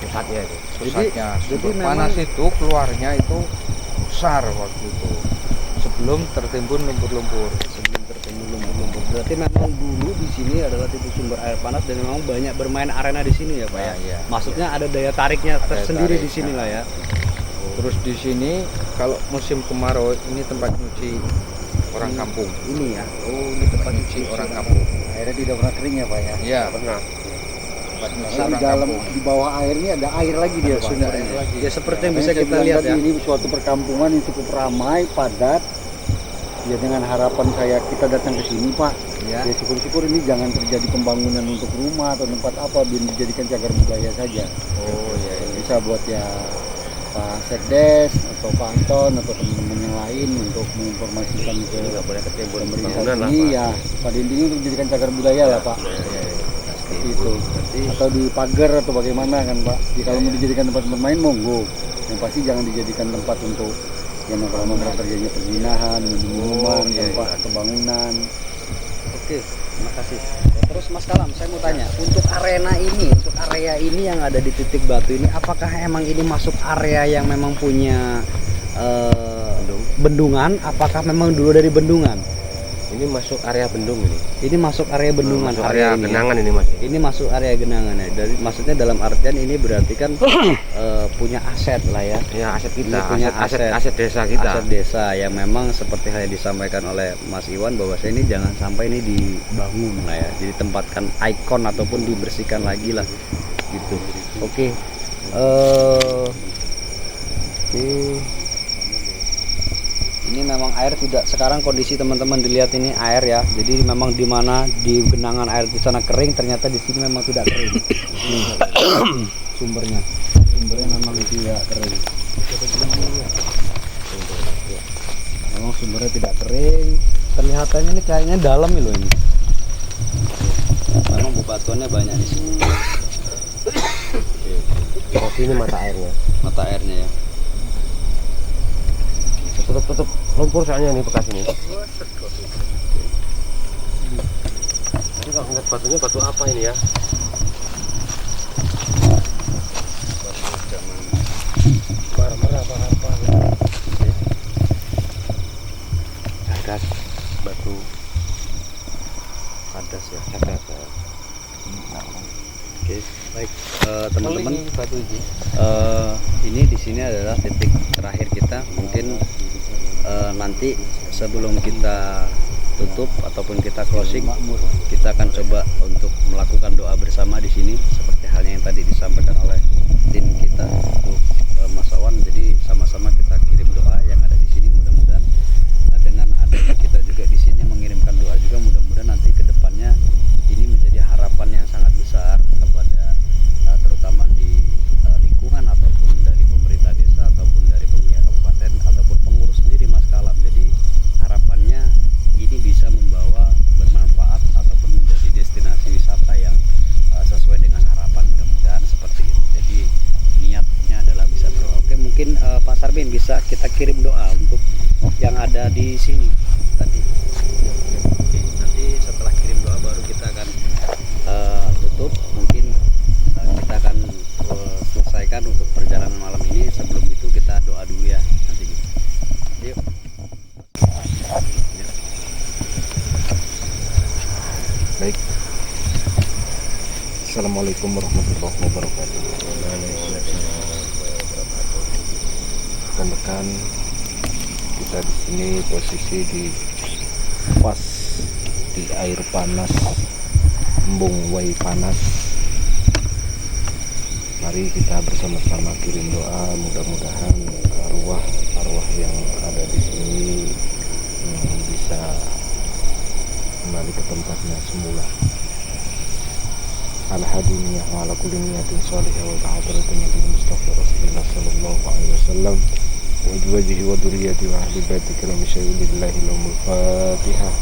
Pusatnya itu. Pusatnya Jadi sumber memang- panas itu keluarnya itu besar waktu itu sebelum tertimbun lumpur-lumpur. Sebelum tertimbun lumpur-lumpur. Berarti memang dulu di sini adalah titik sumber air panas dan memang banyak bermain arena di sini ya Pak ya. Iya. Maksudnya ada daya tariknya tersendiri di sini lah ya. Terus di sini kalau musim kemarau ini tempat nyuci orang kampung. Ini ya. Oh, ini tempat Nyuci orang kampung. Airnya tidak pernah kering ya Pak ya. Iya, Pernah. tempat nyuci Karena di orang dalam kampung. di bawah air ini ada air lagi dia Pak. Sumber air lagi. Ya seperti yang Makanya bisa saya kita bilang lihat tadi, ya. ini suatu perkampungan yang cukup ramai, padat. Ya dengan harapan saya kita datang ke sini Pak. Ya. Ya syukur-syukur ini jangan terjadi pembangunan untuk rumah atau tempat apa, biar dijadikan cagar budaya saja. Oh iya. Bisa buat ya Pak Sekdes atau Pak Anton atau teman-teman yang lain untuk menginformasikan ke Nggak boleh ketimbun pemerintah bangunan lah, ini Pak. ya pada intinya untuk dijadikan cagar budaya lah Pak. Seperti itu. Atau di pagar atau bagaimana kan Pak. Jadi kalau mau dijadikan tempat bermain monggo. Yang pasti jangan dijadikan tempat untuk yang kalau terjadinya perzinahan, minuman, tempat pembangunan. Oke, terima kasih. Terus Mas Kalam, saya mau tanya, untuk arena ini, untuk area ini yang ada di titik batu ini, apakah emang ini masuk area yang memang punya bendungan? Apakah memang dulu dari bendungan? Ini masuk area bendung ini. Ini masuk area bendungan, Masuk area ini. genangan ini Mas. Ini masuk area genangan ya. Dari maksudnya dalam artian ini berarti kan punya aset lah ya. Ya aset kita, Ini punya aset desa kita. Aset desa yang memang seperti hal yang disampaikan oleh Mas Iwan bahwa ini jangan sampai ini dibangun lah ya. Jadi tempatkan ikon ataupun dibersihkan lagi lah gitu. Oke. Ini memang air tidak, sekarang kondisi teman-teman dilihat ini air ya. Jadi memang di mana di genangan air di sana kering, ternyata di sini memang tidak kering. Sumbernya memang tidak kering. Memang sumbernya tidak kering. Kelihatannya ini kayaknya dalam nih loh ini. Memang bebatuannya banyak di sini. Ini mata airnya. Mata airnya ya. Tutup lumpur soalnya nih bekas ini. Ini kalau ngeliat batunya batu apa ini ya? Cadas, batu Kadas ya. cadas. Oke, baik teman-teman. Ini di sini adalah titik terakhir kita. Mungkin nanti sebelum kita tutup ataupun kita closing, kita akan coba untuk melakukan doa bersama di sini seperti halnya yang tadi disampaikan oleh tim kita untuk Mas Awan. Jadi sama-sama kita kirim doa yang ada di sini. Mudah-mudahan dengan adanya kita juga di sini mengirimkan doa juga, mudah-mudahan nanti ke depannya ini menjadi harapan yang sangat besar kepada terutama di lingkungan ataupun dari pemerintah desa ataupun dari pemilihan kabupaten ataupun pengurus sendiri Mas Kalam. Jadi harapannya ini bisa membawa bermanfaat ataupun menjadi destinasi wisata yang sesuai dengan harapan, mudah-mudahan seperti itu. Jadi niatnya adalah bisa berdoa. Oke, mungkin Pak Sarbin bisa kita kirim doa untuk yang ada di sini tadi. Oke, nanti setelah kirim doa baru kita akan tutup. Mungkin kita akan selesaikan untuk perjalanan malam ini. Sebelum itu kita doa dulu ya nanti. Yuk. Baik. Assalamualaikum warahmatullahi wabarakatuh. Rekan-rekan, kita di sini posisi di pas di air panas, embung wai panas. Mari kita bersama-sama kirim doa, mudah-mudahan arwah yang ada di sini bisa kembali ke tempatnya semula. Al-hadiniyah wa ala kulli niyatin salihah wa ta'adratin nabi Mustafa Rasulullah sallallahu alaihi wasallam wa wajhi wa duriyati wa ahli baiti kiram syaidillahi lahumul fatihah.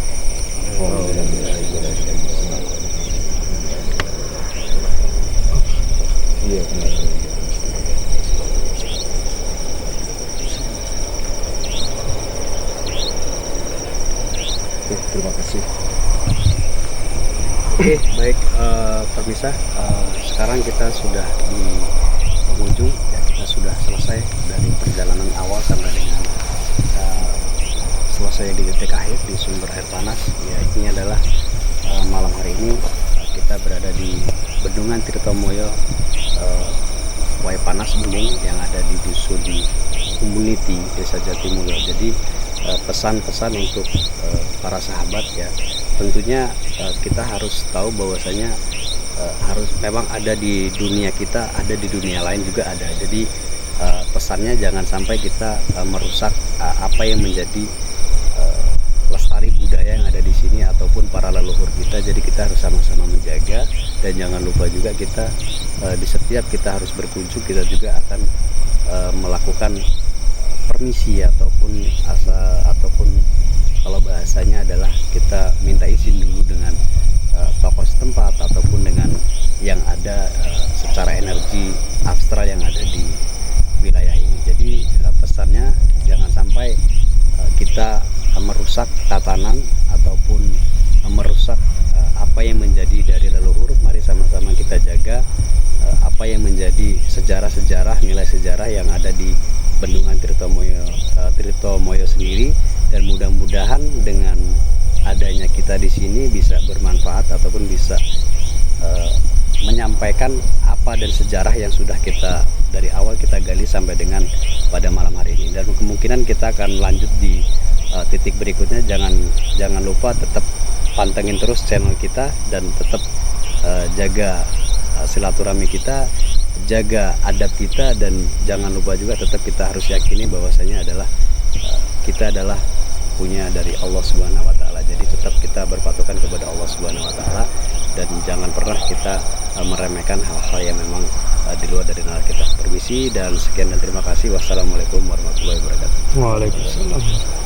Iya benar. Oke, terima kasih. Oke, baik pemirsa, sekarang kita sudah di penghujung ya, kita sudah selesai dari perjalanan awal sampai dengan selesai di titik akhir di sumber air panas. Ya, ini adalah malam hari ini kita berada di Bendungan Tirtomoyo Wai Panas Bendung yang ada di dusun di Community Desa Jatimulyo. Jadi pesan-pesan untuk para sahabat ya, tentunya kita harus tahu bahwasanya harus memang ada di dunia kita, ada di dunia lain juga ada. Jadi pesannya jangan sampai kita merusak apa yang menjadi lestari budaya yang ada di sini ataupun para leluhur kita. Jadi kita harus sama-sama menjaga, dan jangan lupa juga kita di setiap kita harus berkunjung, kita juga akan melakukan permisi ataupun kalau bahasanya adalah kita minta izin dulu dengan tokoh setempat ataupun dengan yang ada secara energi astral yang ada di wilayah ini. Jadi pesannya jangan sampai kita merusak tatanan ataupun merusak apa yang menjadi dari leluhur. Mari sama-sama kita jaga apa yang menjadi sejarah-sejarah, nilai sejarah yang ada di Bendungan Tirtomoyo sendiri, dan mudah-mudahan dengan adanya kita di sini bisa bermanfaat ataupun bisa menyampaikan apa dan sejarah yang sudah kita dari awal kita gali sampai dengan pada malam hari ini. Dan kemungkinan kita akan lanjut di titik berikutnya. Jangan lupa tetap pantengin terus channel kita dan tetap jaga silaturahmi kita, jaga adab kita, dan jangan lupa juga tetap kita harus yakini bahwasanya adalah kita adalah punya dari Allah Subhanahu wa taala. Jadi tetap kita berpatokan kepada Allah Subhanahu wa taala dan jangan pernah kita meremehkan hal-hal yang memang di luar dari nalar kita. Permisi dan sekian dan terima kasih. Wassalamualaikum warahmatullahi wabarakatuh. Waalaikumsalam.